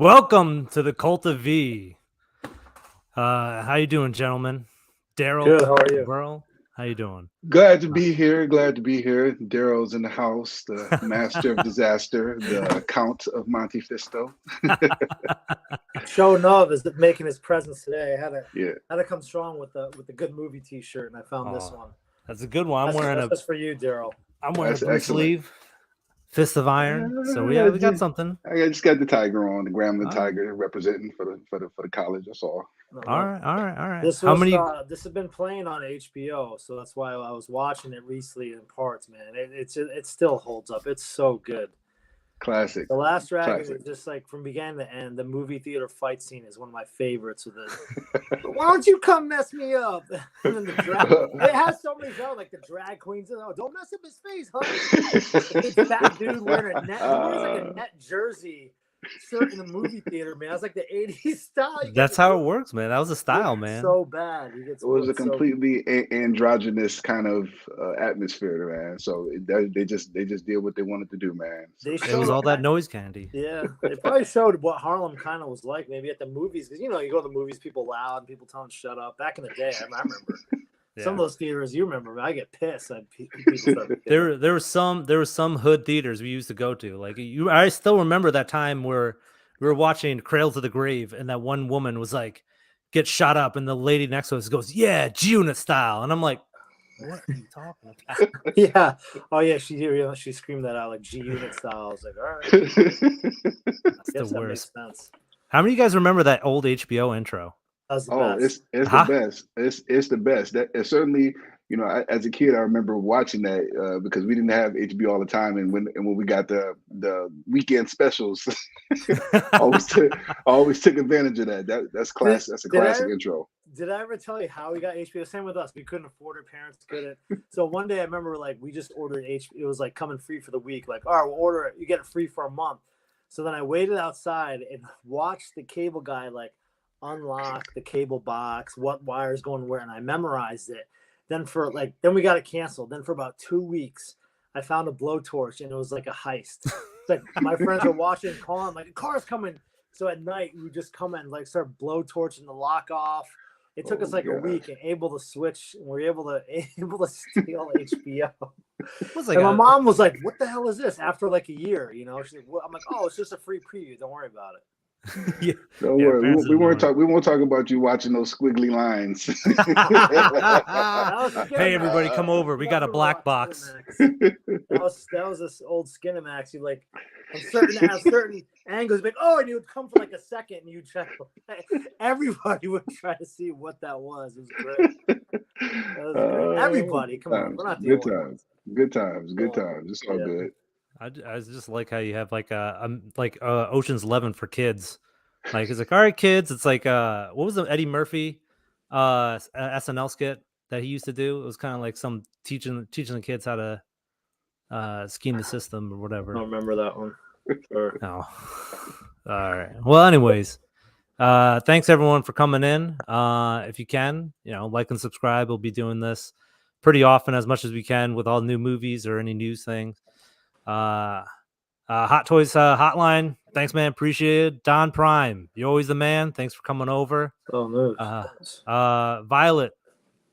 Welcome to the Cult of V. How you doing, gentlemen? Daryl, Good. How are you? Burl, how you doing? Glad to be here. Glad to be here. Daryl's in the house, the master of disaster, the Count of Monte Fisto. Showing up is making his presence today. I Yeah. had to come strong with the good movie T-shirt, and I found this one. That's a good one. That's just for you, Daryl. I'm wearing That's a blue excellent. sleeve, Fist of Iron. So we got something. I just got the tiger on, the Gremlin tiger representing for the college. That's all. All right. This has been playing on HBO, so that's why I was watching it recently in parts. Man, it still holds up. It's so good. Classic. The Last Dragon Classic. is just like from beginning to end. The movie theater fight scene is one of my favorites. With it, why don't you come mess me up? And then the drag, it has so many genres, like the drag queens. Oh, don't mess up his face, honey. The big fat dude wearing a net, he wears like a net jersey shirt in the movie theater, man. It's like the 80s style. That's how it works, man. That was a style, man. So bad. It was a completely androgynous kind of atmosphere, man. So they just did what they wanted to do, man. So It was all that noise candy. Yeah, they probably showed what Harlem kind of was like, maybe at the movies, because you go to the movies, people loud, people telling shut up. Back in the day, I remember. Yeah. Some of those theaters, you remember, I get pissed. There were some hood theaters we used to go to. Like I still remember that time where we were watching Cradle to the Grave, and that one woman was like, get shot up, and the lady next to us goes, "Yeah, G-Unit style," and I'm like, "What are you talking about?" Yeah. Oh yeah, she screamed that out like G-Unit style. I was like, all right. That's the worst. How many of you guys remember that old HBO intro? It's the best. It's the best. It's certainly, as a kid, I remember watching that because we didn't have HBO all the time, and when we got the weekend specials, always took advantage of that. That's class. That's a classic intro. Did I ever tell you how we got HBO? Same with us. We couldn't afford it. Parents couldn't. So one day I remember we just ordered HBO. It was like coming free for the week. Like, all right, we'll order it. You get it free for a month. So then I waited outside and watched the cable guy unlock the cable box, what wires going where, and I memorized it. Then then we got it canceled. Then for about 2 weeks, I found a blowtorch, and it was like a heist. It's like my friends are watching, calling, like, the car's coming. So at night, we would just come and start blowtorching the lock off. It took us a week and able to switch, and we were able to steal HBO. And my mom was like, "What the hell is this?" After a year, she's like, I'm like, "Oh, it's just a free preview. Don't worry about it." Yeah. Don't worry. We won't talk about you watching those squiggly lines. Hey, everybody, come over. We got a black box. That was this old Skinemax. You on certain angles, oh, and you would come for a second, and you check. Everybody would try to see what that was. It was great. Everybody, come on, we're not the good times. Good times. It's all good. I just like how you have Ocean's 11 for kids. It's like, all right, kids. It's like what was the Eddie Murphy SNL skit that he used to do? It was kind of like some teaching the kids how to scheme the system or whatever. I don't remember that one. Sure. No. All right. Well, anyways, thanks everyone for coming in. If you can, like and subscribe. We'll be doing this pretty often, as much as we can, with all new movies or any news things. Hot Toys Hotline, thanks, man, appreciate it. Don Prime, you're always the man. Thanks for coming over. Oh no. Violet,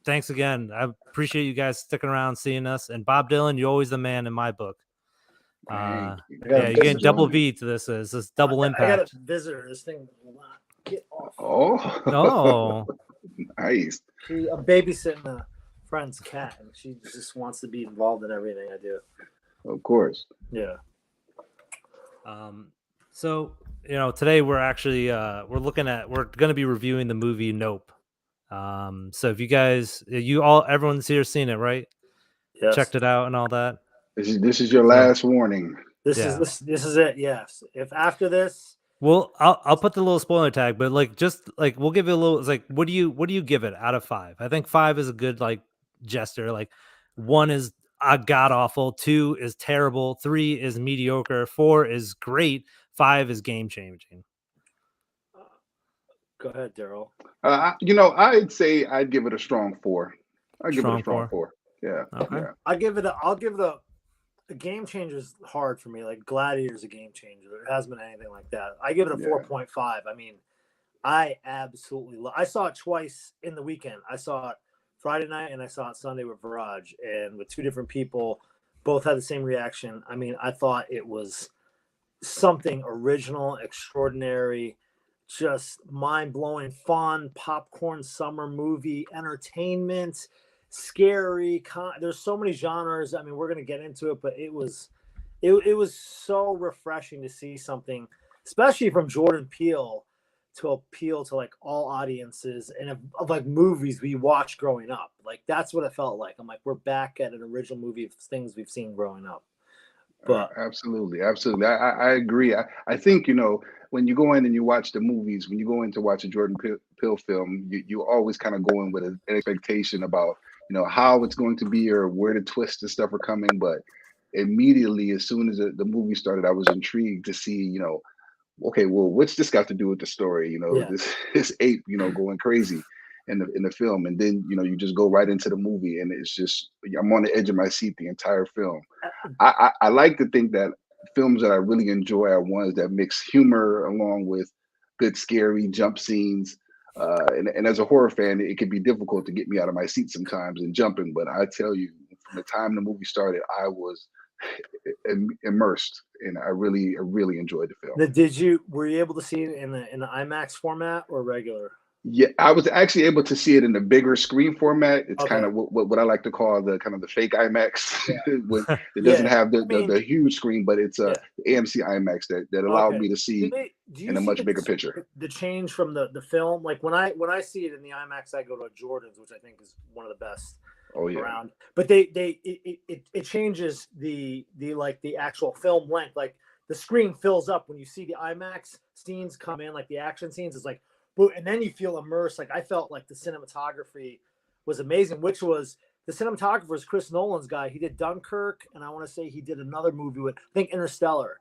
thanks again. I appreciate you guys sticking around, seeing us. And Bob Dylan, you're always the man in my book. You're getting double V to this. It's this double impact. I got a visitor. This thing will not get off. Oh, nice. I'm babysitting a friend's cat, and she just wants to be involved in everything I do. Of course. Yeah. So today we're actually we're going to be reviewing the movie Nope. So if you guys, everyone's here seen it, right? Yes. Checked it out and all that. This is your last warning. This is it. Yes. If after this, well, I'll put the little spoiler tag, but we'll give it a little. It's like, what do you give it out of 5? I think 5 is a good gesture. 1 is god awful, 2 is terrible, 3 is mediocre, 4 is great, 5 is game changing. Go ahead, Daryl. I'd say I'd give it a strong 4. I'd give it a strong 4. Yeah. Okay. Yeah. I'll give it a a game changer is hard for me. Like Gladiator is a game changer. There hasn't been anything like that. I give it a 4.5. I mean, I absolutely I saw it twice in the weekend. I saw it Friday night and I saw it Sunday with Viraj, and with two different people, both had the same reaction. I mean, I thought it was something original, extraordinary, just mind-blowing, fun, popcorn summer movie, entertainment, scary. There's so many genres. I mean, we're going to get into it, but it was so refreshing to see something, especially from Jordan Peele, to appeal to like all audiences and of like movies we watched growing up. Like that's what it felt like. I'm like, we're back at an original movie of things we've seen growing up. But absolutely. I agree. I think, when you go in and you watch the movies, when you go in to watch a Jordan Peele film, you always kind of go in with an expectation about, how it's going to be or where the twists and stuff are coming. But immediately, as soon as the movie started, I was intrigued to see, okay, well, what's this got to do with the story? This ape, going crazy in the film, and then you just go right into the movie, and it's just I'm on the edge of my seat the entire film. I like to think that films that I really enjoy are ones that mix humor along with good scary jump scenes. And as a horror fan, it can be difficult to get me out of my seat sometimes and jumping. But I tell you, from the time the movie started, I was immersed, and I really enjoyed the film. Were you able to see it in the IMAX format or regular? Yeah, I was actually able to see it in the bigger screen format. It's kind of what I like to call the kind of the fake IMAX. When it doesn't have the huge screen, but it's a AMC IMAX that allowed me to see in a much bigger picture. The change from the film, like when I see it in the IMAX, I go to Jordan's, which I think is one of the best around. But it changes the actual film length. Like the screen fills up when you see the IMAX scenes come in, like the action scenes. It's like, and then you feel immersed. Like I felt like the cinematography was amazing, which was the cinematographer is Chris Nolan's guy. He did Dunkirk, and I want to say he did another movie with, I think, Interstellar.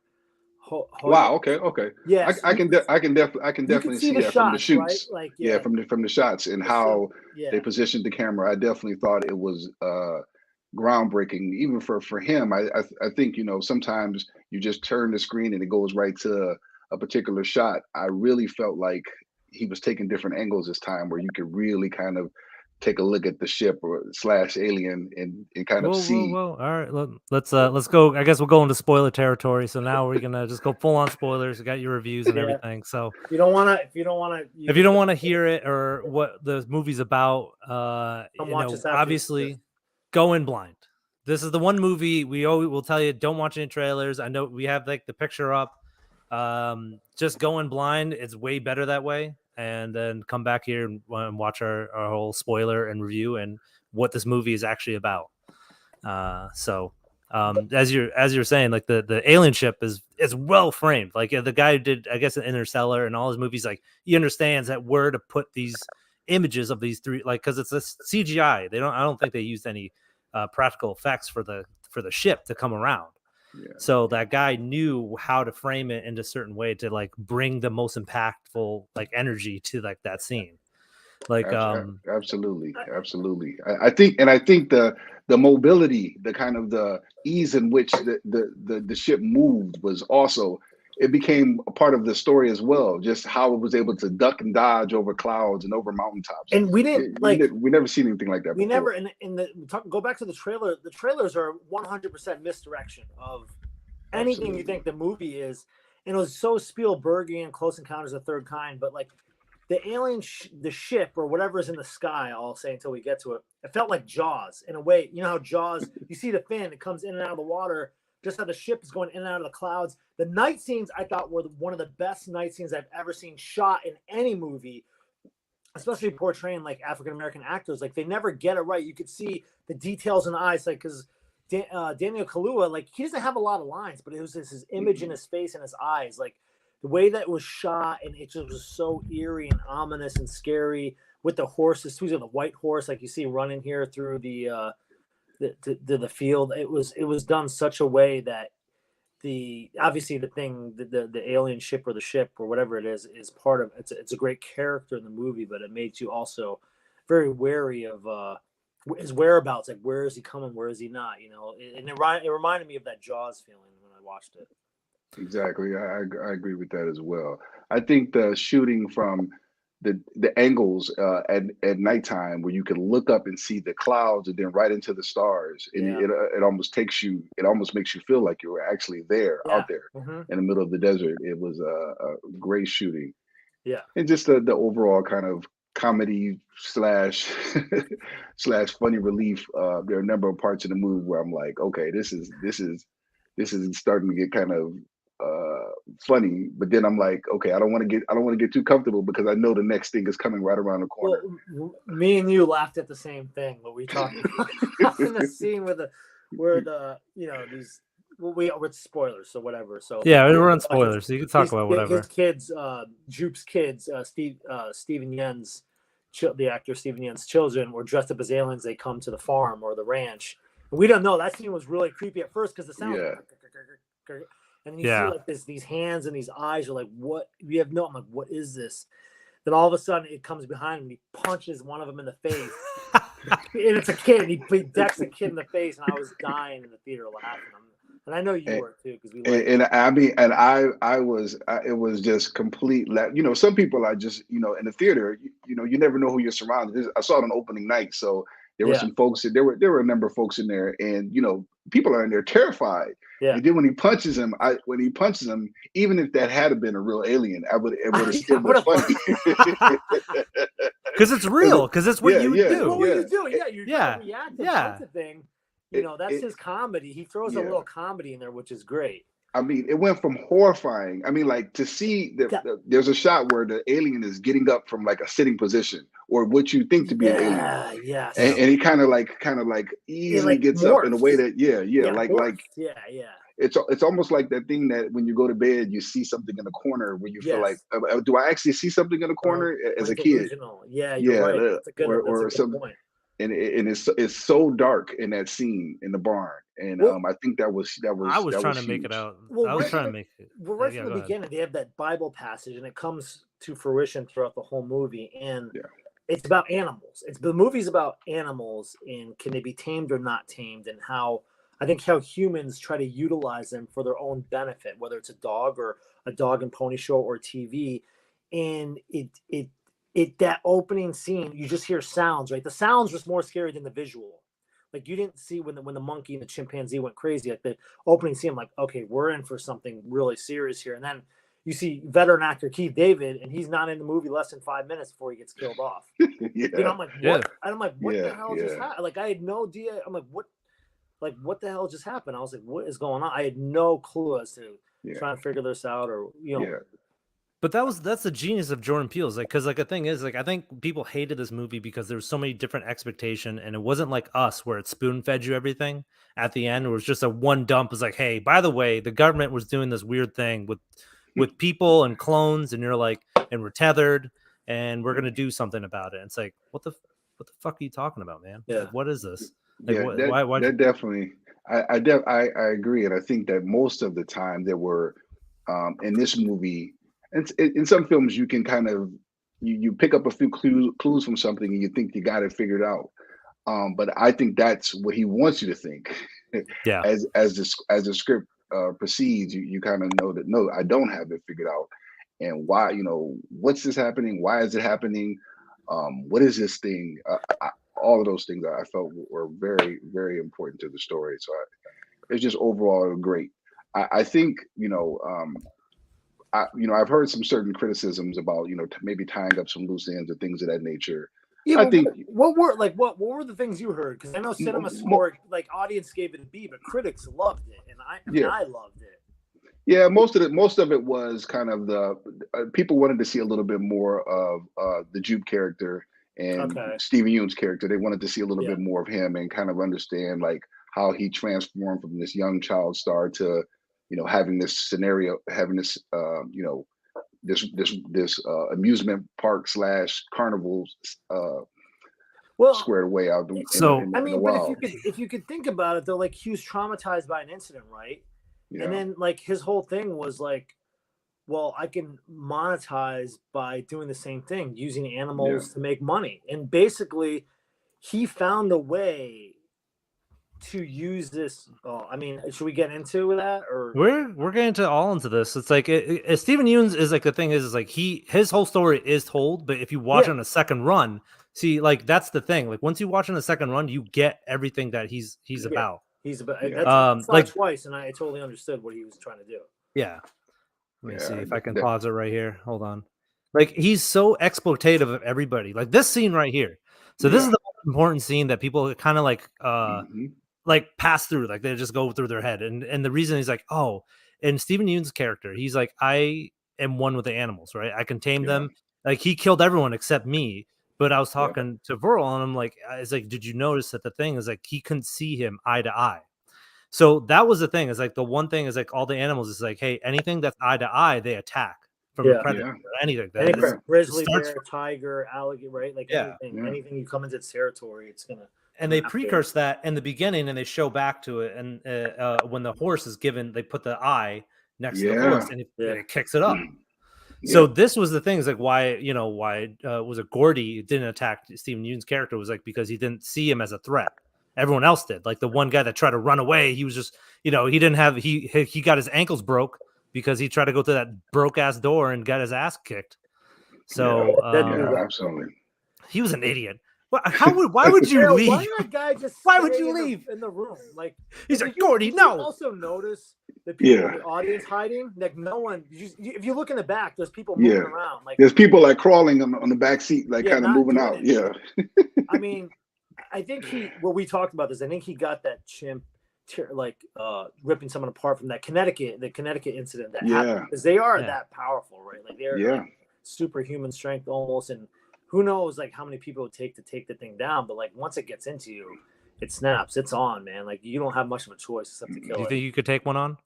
Wow. Okay. Yeah, I can definitely see that shots, from the shoots. Right? Like, from the shots and how they positioned the camera. I definitely thought it was groundbreaking, even for him. I think sometimes you just turn the screen and it goes right to a particular shot. I really felt like he was taking different angles this time, where you could really kind of take a look at the ship or / alien and kind of see. Whoa. All right, let's go. I guess we'll go into spoiler territory. So now we're gonna just go full on spoilers. We got your reviews and everything. So if you don't want to hear it or what the movie's about, obviously go in blind. This is the one movie we always will tell you, don't watch any trailers. I know we have like the picture up. Just going blind, it's way better that way, and then come back here and watch our whole spoiler and review and what this movie is actually about. As you're saying, like the alien ship is well framed. Like the guy who did, I guess, Interstellar and all his movies, like he understands that where to put these images of these three, like because it's a CGI. I don't think they used any practical effects for the ship to come around. Yeah. So that guy knew how to frame it in a certain way to like bring the most impactful like energy to like that scene. Like absolutely. I think the mobility, the kind of the ease in which the ship moved was also, it became a part of the story as well. Just how it was able to duck and dodge over clouds and over mountaintops. And we didn't we never seen anything like that before. We never go back to the trailer. The trailers are 100% misdirection of anything you think the movie is. And it was so Spielbergian, Close Encounters of the Third Kind, but like the alien, the ship or whatever is in the sky, I'll say until we get to it, it felt like Jaws in a way. You know how Jaws, you see the fin, it comes in and out of the water, just how the ship is going in and out of the clouds. The night scenes I thought were one of the best night scenes I've ever seen shot in any movie, especially portraying like African-American actors. Like they never get it right. You could see the details in the eyes, like because Daniel Kaluuya, like he doesn't have a lot of lines, but it was his image in his face and his eyes, like the way that it was shot, and it just was so eerie and ominous and scary with the horses. Who's on the white horse, like you see running here through the field. It was done such a way that the alien ship or the ship or whatever it is part of it's a great character in the movie, but it makes you also very wary of his whereabouts, like where is he coming, where is he not, you know, and it reminded me of that Jaws feeling when I watched it. Exactly. I agree with that as well. I think the shooting from the angles at nighttime where you can look up and see the clouds and then right into the stars, and it almost it almost makes you feel like you were actually there, out there in the middle of the desert. It was a great shooting. Yeah. And just the overall kind of comedy slash slash funny relief. There are a number of parts in the movie where I'm like, okay, this is starting to get kind of funny, but then I'm like, okay, I don't want to get too comfortable because I know the next thing is coming right around the corner. Well, me and you laughed at the same thing, but we talked about in the scene where the you know these. Well, we're spoilers, so whatever. So yeah, we're on spoilers, so you can talk about whatever. His kids, Jupe's kids, Steven Yen's, the actor Steven Yen's children were dressed up as aliens. They come to the farm or the ranch, and we don't know. That scene was really creepy at first because the sound. Yeah. And you see like these hands and these eyes are like, what? We have no. I'm like, what is this? Then all of a sudden, it comes behind him. And he punches one of them in the face, and it's a kid. And he decks a kid in the face, and I was dying in the theater laughing. And I know you were too, because we. It was just complete. You know, some people are just, you know, in the theater. You know, you never know who you're surrounded. I saw it on opening night, so there were some folks. There were a number of folks in there, and you know, people are in there terrified. Yeah. And then when he punches him, even if that had been a real alien, it would have still been funny. Because it's real. Because that's what you would do. What were you doing? Yeah, you're reacting to thing. You know, that's his comedy. He throws a little comedy in there, which is great. I mean, it went from horrifying. I mean, like to see there's a shot where the alien is getting up from like a sitting position or what you think to be an alien. Yeah. And he kind of like easily gets morphs. up in a way that it's almost like that thing that when you go to bed you see something in the corner where you feel like, do I actually see something in the corner as a kid? Original. Yeah, you're right. That's a good point. And it's so dark in that scene in the barn, and I think that was. I was trying to make it out. I was trying to make it. Well, right from the beginning, they have that Bible passage, and it comes to fruition throughout the whole movie, and it's about animals. The movie's about animals, and can they be tamed or not tamed, and how humans try to utilize them for their own benefit, whether it's a dog or a dog and pony show or TV, and that opening scene, you just hear sounds, right? The sounds was more scary than the visual. Like you didn't see when the monkey and the chimpanzee went crazy. Like the opening scene, I'm like, okay, we're in for something really serious here. And then you see veteran actor Keith David, and he's not in the movie less than 5 minutes before he gets killed off. You know, I'm like, what? And I'm like, what the hell just happened? Like I had no idea. I'm like, what the hell just happened? I was like, what is going on? I had no clue as to trying to figure this out, or you know. Yeah. But that's the genius of Jordan Peele's, like, because like the thing is, like, I think people hated this movie because there was so many different expectation, and it wasn't like Us where it spoon fed you everything at the end. It was just a one dump. It was like, hey, by the way, the government was doing this weird thing with people and clones, and you're like, and we're tethered, and we're gonna do something about it. And it's like, what the fuck are you talking about, man? Yeah. Like, what is this? Like, why? That definitely. I agree, and I think that most of the time there were in this movie. And in some films, you can kind of you pick up a few clues from something, and you think you got it figured out. But I think that's what he wants you to think. Yeah. As the script proceeds, you kind of know that no, I don't have it figured out, and why? You know, what's this happening? Why is it happening? What is this thing? All of those things I felt were very, very important to the story. So it's just overall great. I think I've heard some certain criticisms about, maybe tying up some loose ends or things of that nature. Yeah, I think what were the things you heard? Because I know Cinema Score, like audience gave it a B, but critics loved it, and I loved it. Yeah, most of it was kind of the people wanted to see a little bit more of the Jupe character and Steven Yeun's character. They wanted to see a little bit more of him and kind of understand like how he transformed from this young child star to having this scenario, having this this amusement park / carnival squared away out. If you could think about it though, like he was traumatized by an incident, right? Yeah. And then like his whole thing was like, well, I can monetize by doing the same thing, using animals to make money. And basically, he found a way to use this. Oh, I mean, should we get into that or we're getting into this? It's like Steven Yeun's is like the thing is like his whole story is told, but if you watch on a second run, see, like that's the thing. Like once you watch on a second run, you get everything that he's about. He's about that's like twice, and I totally understood what he was trying to do. Yeah. Let me see if I can pause it right here. Hold on. Like he's so exploitative of everybody. Like this scene right here. So this is the most important scene that people kind of like pass through, like they just go through their head. And the reason he's like, oh, and Steven Yeun's character, he's like, I am one with the animals, right? I can tame them. Like he killed everyone except me. But I was talking to Verl, and I'm like, it's like, did you notice that the thing is like he couldn't see him eye to eye? So that was the thing. Is like the one thing is like all the animals is like, hey, anything that's eye to eye, they attack from the predator. Anything that grizzly bear, tiger, alligator, right? Like anything you come into its territory, it's gonna. And they precurse that in the beginning, and they show back to it. And when the horse is given, they put the eye next to the horse, and it kicks it up. So this was the thing, is like why was it Gordy didn't attack Steven Yeun's character, was like because he didn't see him as a threat. Everyone else did. Like the one guy that tried to run away, he was just, he didn't have, he got his ankles broke because he tried to go through that broke ass door and got his ass kicked. So absolutely, he was an idiot. Why would you leave? Why that guy just why would you leave in the room? Like he's like, Gordy, no. You also notice the people in the audience hiding. Like no one. If you look in the back, there's people moving around. Like there's people like crawling on the back seat, like kind of moving out. Yeah. I mean, I think we talked about this. I think he got that chimp, ripping someone apart from the Connecticut incident that happened, because they are that powerful, right? Like they're like superhuman strength almost, and who knows like how many people it would take to take the thing down. But like once it gets into you, it snaps. It's on, man. Like you don't have much of a choice except to kill it. Do you think you could take one on?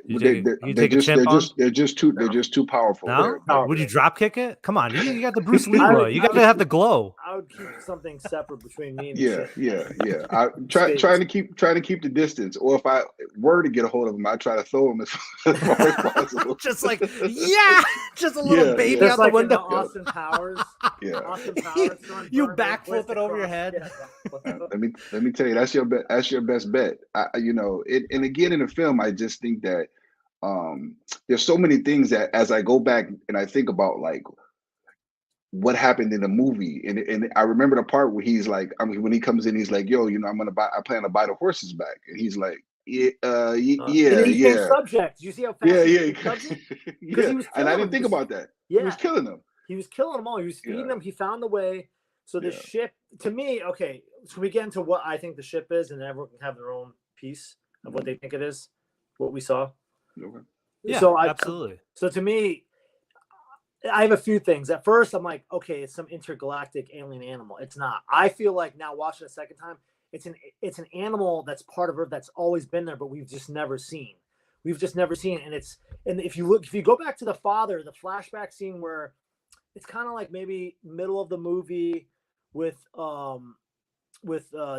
They're just too powerful. No? Would you drop kick it? Come on, you got the Bruce Leroy. You got to have the glow. I would keep something separate between me and trying to keep the distance. Or if I were to get a hold of him, I try to throw him as far as possible. Just like just a little baby out the window. Austin Powers. Austin Powers. You backflip it over your head. Let me tell you, that's your best bet. And again in the film, I just think that there's so many things that as I go back and I think about like what happened in the movie, and I remember the part where he's like, when he comes in, he's like, yo, I plan to buy the horses back, and he's like, subject. Did you see how fast and I didn't think about that. He was killing them. He was killing them all. He was feeding them. He found a way. So the ship, to me, okay, so we get into what I think the ship is, and everyone can have their own piece of what they think it is, what we saw. Okay. Yeah, absolutely. So to me, I have a few things. At first, I'm like, okay, it's some intergalactic alien animal. It's not. I feel like now watching it a second time, it's an animal that's part of Earth that's always been there, but we've just never seen. And if you go back to the flashback scene where it's kind of like maybe middle of the movie with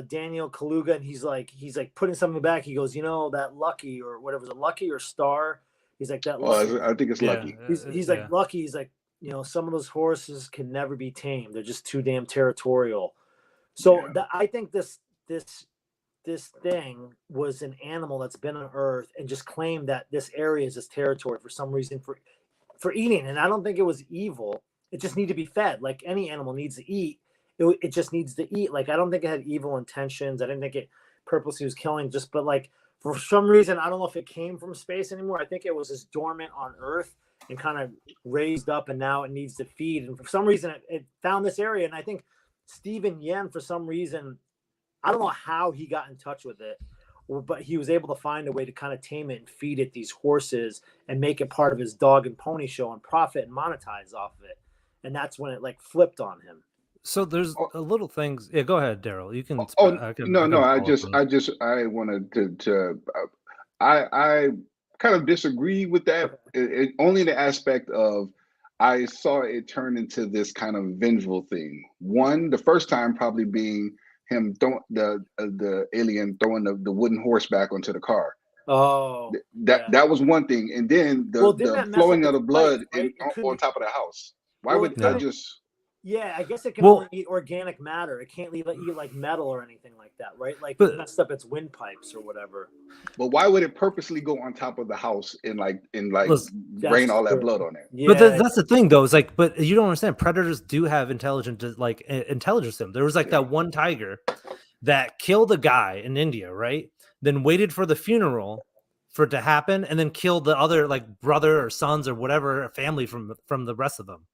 Daniel Kaluuya, and he's like putting something back. He goes, that Lucky or whatever, is it Lucky or Star? He's like that. I think it's Lucky. He's like Lucky. He's like, some of those horses can never be tamed. They're just too damn territorial. So I think this thing was an animal that's been on Earth and just claimed that this area is his territory for some reason for eating. And I don't think it was evil. It just needed to be fed. Like any animal needs to eat. It just needs to eat. Like I don't think it had evil intentions. I didn't think it purposely was killing. But like for some reason, I don't know if it came from space anymore. I think it was just dormant on Earth and kind of raised up, and now it needs to feed. And for some reason, it found this area. And I think Steven Yeun, for some reason, I don't know how he got in touch with it, but he was able to find a way to kind of tame it and feed it these horses and make it part of his dog and pony show and profit and monetize off of it. And that's when it like flipped on him. So there's a little things. Yeah, go ahead, Daryl. You can. I wanted to. I kind of disagree with that. Only the aspect of I saw it turn into this kind of vengeful thing. One, the first time probably being him throwing the alien throwing the wooden horse back onto the car. Oh, that was one thing, and then the flowing of the blood on top of the house. Why would I just? Yeah, I guess it can Well- only eat organic matter. It can't eat like metal or anything like that, right? Like But- it messed up its windpipes or whatever. But why would it purposely go on top of the house and Listen, rain that's all that true. blood on it? Yeah, But that's the thing, though. Is like, but you don't understand. Predators do have intelligence in them. There was like Yeah. that one tiger that killed a guy in India, right? Then waited for the funeral for it to happen, and then killed the other like brother or sons or whatever family from the rest of them.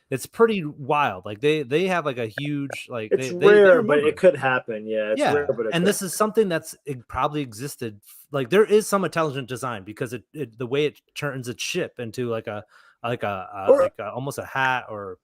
It's pretty wild. Like they have like a huge like it's they rare, but remember. it could happen. Yeah, it's Yeah, rare, but it and could this is something it probably existed. Like there is some intelligent design because it the way it turns its ship into like a Or- almost a hat or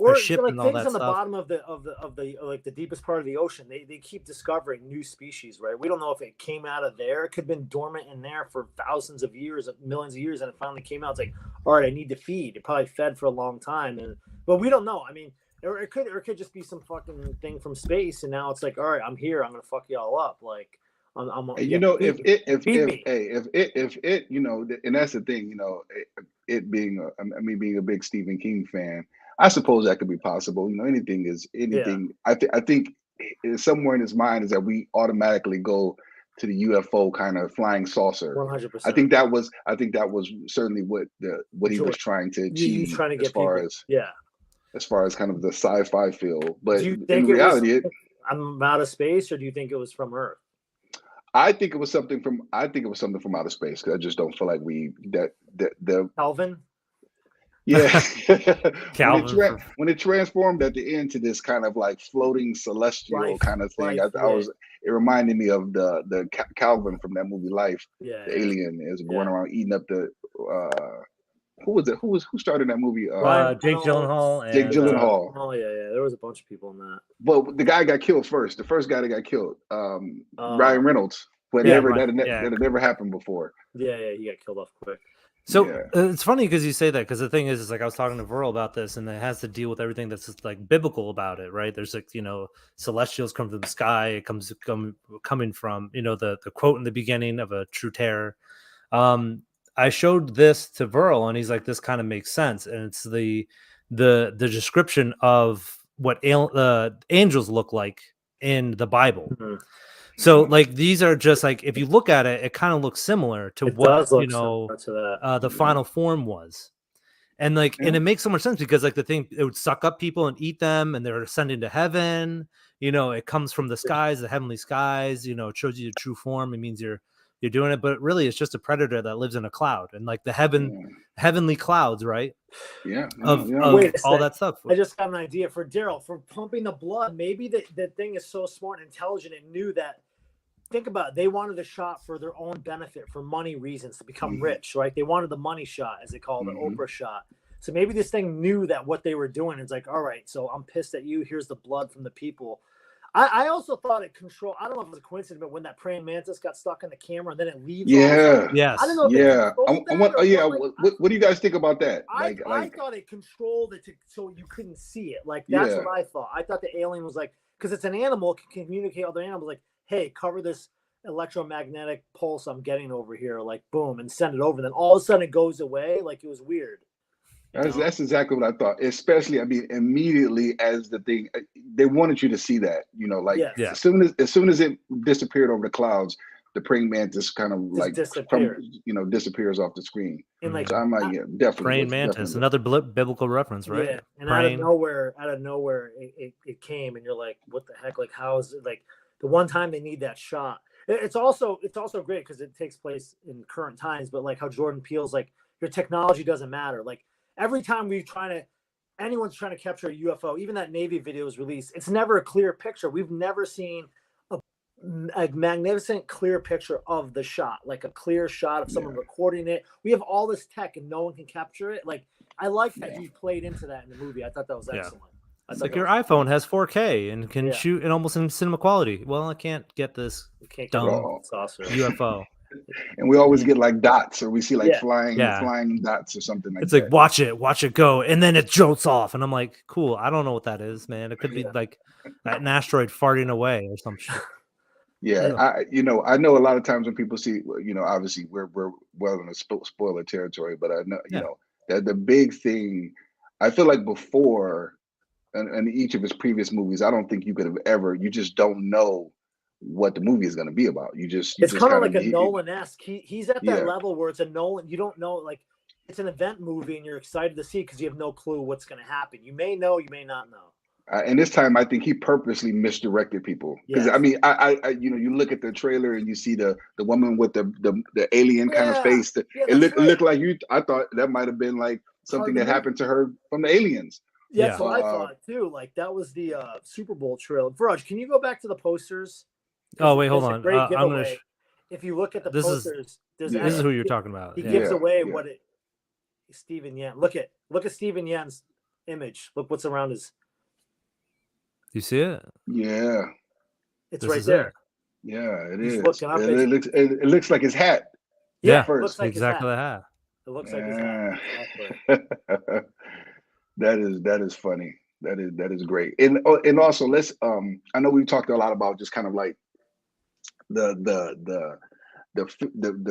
or ship like and all things that on the stuff. bottom of the like the deepest part of the ocean. They keep discovering new species, right? We don't know if it came out of there. It could have been dormant in there for thousands of years, millions of years, and it finally came out. It's like, all right, I need to feed. It probably fed for a long time, but we don't know. I mean, or it could just be some fucking thing from space, and now it's like, all right, I'm here. I'm gonna fuck y'all up. Like, I'm And, yeah, if feed me. it, and that's the thing, it being me being a big Stephen King fan, I suppose that could be possible. Anything is anything. I think somewhere in his mind is that we automatically go to the UFO kind of flying saucer. 100%. I think that was certainly what he was trying to achieve He's trying to as get far people. as far as kind of the sci-fi feel. But Do you in think reality, I'm out of space, or do you think it was from Earth? I think it was something from outer space, because I just don't feel like the Calvin? yeah Calvin when it transformed at the end to this kind of like floating celestial Life, kind of thing. life, It reminded me of the Calvin from that movie Life. Yeah, The alien is going Yeah. around eating up the who was it? Who started that movie? Jake Gyllenhaal and Jake Gyllenhaal. Oh yeah, there was a bunch of people in that. But the guy got killed first. The first guy that got killed, Ryan Reynolds. But Yeah, that yeah. had never happened before. Yeah, he got killed off quick. So Yeah. it's funny because you say that, because the thing is like I was talking to Verl about this, and it has to deal with everything that's just like biblical about it, right? There's like celestials come from the sky. It coming from the quote in the beginning of a true terror. I showed this to Verl, and he's like, this kind of makes sense, and it's the description of what angels look like in the Bible. Mm-hmm. So like these are just like, if you look at it, it kind of looks similar to what the final form was. And like and it makes so much sense, because like the thing, it would suck up people and eat them, and they're ascending to heaven. It comes from the skies, the heavenly skies. It shows you the true form. It means you're doing it, but really it's just a predator that lives in a cloud, and like the heavenly clouds, right? Of all that stuff. I just got an idea for Daryl for pumping the blood. Maybe the thing is so smart and intelligent and knew that. Think about it. They wanted the shot for their own benefit, for money reasons, to become rich, right? They wanted the money shot, as they call it, the Oprah shot. So maybe this thing knew that what they were doing is like, all right, so I'm pissed at you. Here's the blood from the people. I also thought it controlled. I don't know if it was a coincidence, but when that praying mantis got stuck in the camera and then it leaves. Yes. I don't know. What do you guys think about that? I thought it controlled it so you couldn't see it. Like that's what I thought. I thought the alien was like, because it's an animal, it can communicate with other animals. Like, hey, cover this electromagnetic pulse I'm getting over here, like boom, and send it over. Then all of a sudden it goes away. Like it was weird. That's exactly what I thought. Especially, I mean, immediately as the thing, they wanted you to see that. As soon as it disappeared over the clouds, the praying mantis kind of disappears off the screen. And like, so I'm like, definitely praying mantis, another biblical reference, right? Yeah, and out of nowhere, it came, and you're like, what the heck? Like, how is it? Like the one time they need that shot. It's also great because it takes place in current times, but like how Jordan Peele's like, your technology doesn't matter. Like every time anyone's trying to capture a UFO, even that Navy video was released, it's never a clear picture. We've never seen a magnificent clear picture of the shot, like a clear shot of someone recording it. We have all this tech and no one can capture it. Like I like that he played into that in the movie. I thought that was excellent. It's like your iPhone has 4K and can shoot in almost in cinema quality. Well, I can't get this dumb UFO. And we always get like dots, or we see like flying dots or something like that. It's like, watch it go, and then it jolts off, and I'm like, cool. I don't know what that is, man. It could be like an asteroid farting away or some shit. I know a lot of times when people see, obviously we're well in a spoiler territory, but I know, that the big thing, I feel like before, in each of his previous movies, I don't think you could have ever. You just don't know what the movie is going to be about. It's kind of like a Nolan-esque. He's at that Yeah. level where it's a Nolan. You don't know, like it's an event movie, and you're excited to see because you have no clue what's going to happen. You may know, you may not know. And this time, I think he purposely misdirected people because Yes. I mean, I you look at the trailer and you see the woman with the alien kind of face. It looked like you. I thought that might have been like something that happened to her from the aliens. Yeah, that's what I thought too. Like that was the Super Bowl trailer. Viraj, can you go back to the posters? Oh wait, hold on. Great giveaway. If you look at the posters, this is who you're talking about. He gives away what it. Steven Yeun. Look at Steven Yeun's image. Look what's around his. You see it? Yeah, it's right there. Yeah, it He's is. Looking up, it looks like his hat. Yeah, it looks like exactly the hat. It looks like his hat. Exactly. That is funny. That is great. And also let's I know we've talked a lot about just kind of like the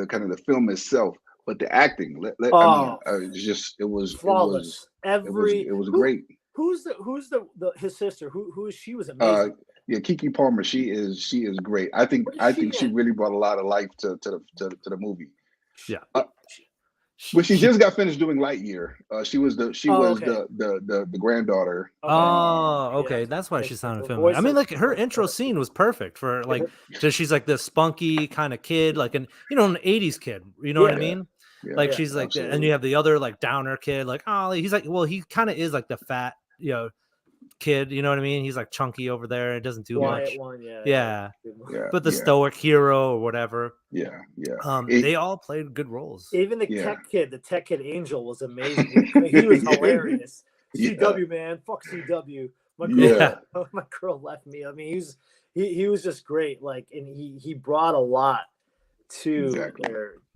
kind of the film itself, but the acting. I mean, it was flawless. It was great. Who's his sister? Who is she? Was amazing. Yeah, Keke Palmer. She is great. I think she really brought a lot of life to the movie. Yeah. But she just got finished doing Lightyear. She was the granddaughter. Oh, okay. That's why she's on the film. I mean, like her intro scene was perfect for like, so she's like this spunky kind of kid, like an an '80s kid. You know what I mean? Yeah, like she's like, and you have the other like downer kid, like he's like, well, he kind of is like the fat, kid. You know what I mean? He's like chunky over there and doesn't do much. Yeah. But the stoic hero or whatever. Yeah. They all played good roles. Even the tech kid Angel was amazing. I mean, he was hilarious. CW, man, fuck CW. My girl left me. I mean, he was just great. Like, and he brought a lot to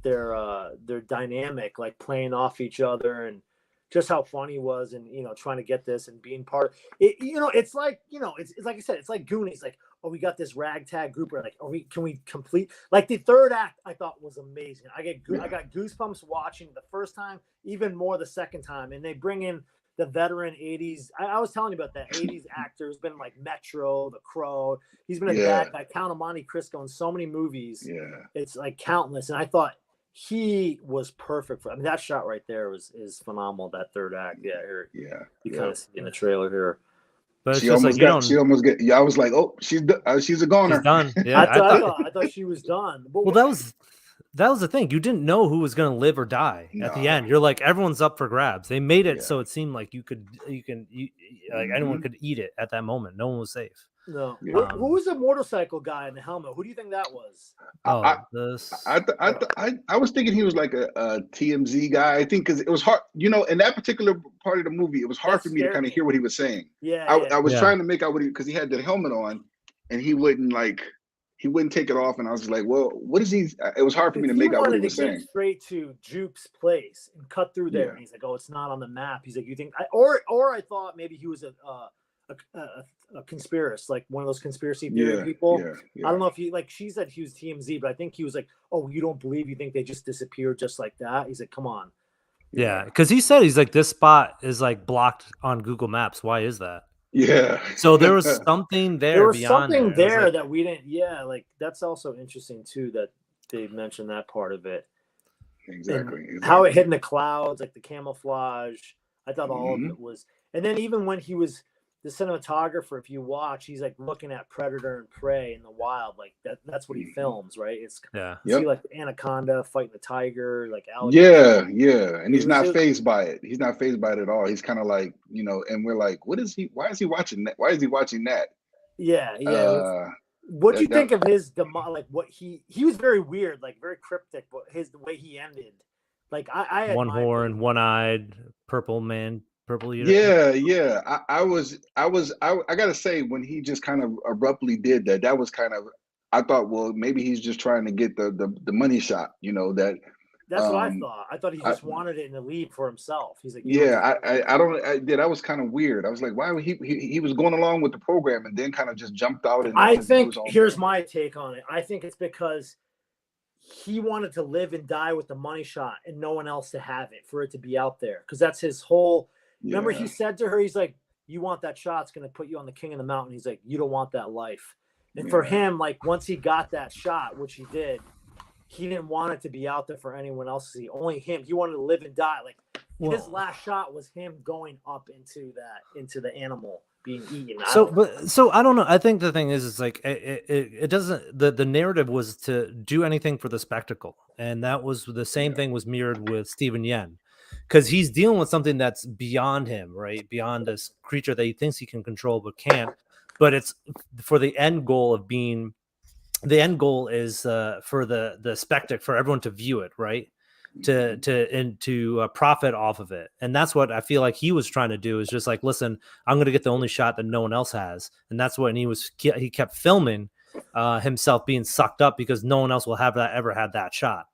their dynamic, like playing off each other and just how funny he was, and trying to get this and being part. It's like it's like I said, it's like Goonies. Like, oh, we got this ragtag group. We're like, can we complete? Like the third act, I thought was amazing. I got goosebumps watching the first time, even more the second time. And they bring in the veteran '80s. I was telling you about that '80s actor who's been like Metro, The Crow. He's been a bad guy, Count of Monte Cristo in so many movies. Yeah, it's like countless. And I thought he was perfect for. I mean, that shot right there is phenomenal. That third act, you kind of see in the trailer here. But she almost got. Yeah, I was like, oh, she's a goner. She's done. Yeah, I thought she was done. But well, that was the thing. You didn't know who was going to live or die at the end. You're like, everyone's up for grabs. They made it so it seemed like anyone could eat it at that moment. No one was safe. No. Who was the motorcycle guy in the helmet? Who do you think that was? I was thinking he was like a TMZ guy. I think because it was hard, in that particular part of the movie, it was hard for me to kind of hear what he was saying. I was trying to make out because he had the helmet on, and he wouldn't take it off, and I was like, well, what is he? It was hard for me to make out what he was saying. Straight to Juke's place and cut through there, and he's like, oh, it's not on the map. He's like, you think? Or I thought maybe he was a conspiracist, like one of those conspiracy theory people. I don't know if she said he was TMZ, but I think he was like, oh, you don't believe, you think they just disappeared just like that? He's like, come on. Yeah, because he's like, this spot is like blocked on Google Maps. Why is that? Yeah. So there was something there. There was something there that we didn't. Yeah, like that's also interesting too that they mentioned that part of it. Exactly. How it hid in the clouds, like the camouflage. I thought all of it was. And then even when he was the cinematographer, if you watch, he's like looking at predator and prey in the wild, like that's what he films, right? It's see like the anaconda fighting the tiger, like alligator. Yeah, and he's not fazed by it. He's not fazed by it at all. He's kind of like, and we're like, what is he? Why is he watching that? Why is he watching that? Yeah. What do you think of his like what he was very weird, like very cryptic, but the way he ended, like I had one horn, one-eyed, purple man. Yeah. I gotta say, when he just kind of abruptly did that was kind of, I thought, well, maybe he's just trying to get the money shot, that's what I thought. I thought he just wanted it in the lead for himself. He's like, that was kind of weird. I was like, why would he was going along with the program and then kind of just jumped out. And I think here's my take on it. I think it's because he wanted to live and die with the money shot and no one else to have it, for it to be out there, because that's his whole. Remember, he said to her, he's like, you want that shot, it's going to put you on the king of the mountain. He's like, you don't want that life. And for him, like once he got that shot, which he did, he didn't want it to be out there for anyone else to see. Only him. He wanted to live and die. Like his last shot was him going up into the animal being eaten. So I don't know. I think the thing is, it's like it doesn't. The narrative was to do anything for the spectacle, and that was the same thing was mirrored with Stephen Yen, because he's dealing with something that's beyond him, right? Beyond this creature that he thinks he can control but can't. But it's for the end goal of being. The end goal is for the spectacle, for everyone to view it, right? To profit off of it. And that's what I feel like he was trying to do, is just like, listen, I'm going to get the only shot that no one else has. And that's when he kept filming himself being sucked up, because no one else will have ever had that shot.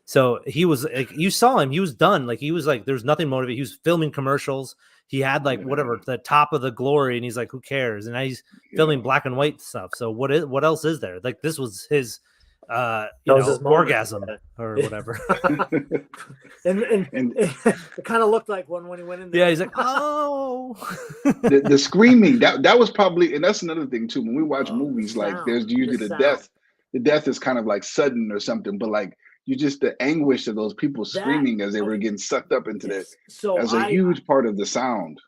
So he was like, you saw him, he was done. Like he was like, there's nothing motivated. He was filming commercials. He had like whatever, the top of the glory, and he's like, who cares? And now he's filming black and white stuff. So what else is there? Like this was his orgasm or whatever. and it kind of looked like when he went in there. Yeah, he's like, oh. the screaming, that was probably, and that's another thing too. When we watch movies, like there's usually the death. The death is kind of like sudden or something, but like you just the anguish of those people screaming as they were getting sucked up into this. So as a huge part of the sound.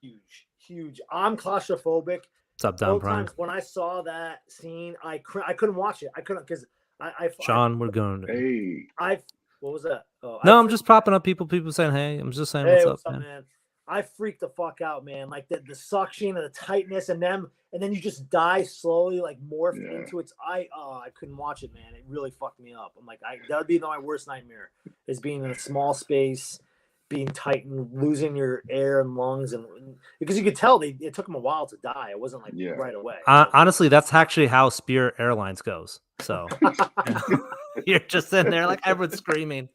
Huge. I'm claustrophobic. What's up, Don Prime? When I saw that scene, I couldn't watch it. I couldn't, because we're going to. What was that? Oh, no, I'm just popping up people saying, hey. I'm just saying, hey, what's up, man? I freaked the fuck out, man. Like the suction and the tightness, and then you just die slowly, like morph into its eye. Oh, I couldn't watch it, man. It really fucked me up. I'm like, that would be my worst nightmare, is being in a small space, being tightened, losing your air and lungs, and because you could tell it took them a while to die. It wasn't like right away. Honestly, that's actually how Spirit Airlines goes. So you're just in there like everyone's screaming.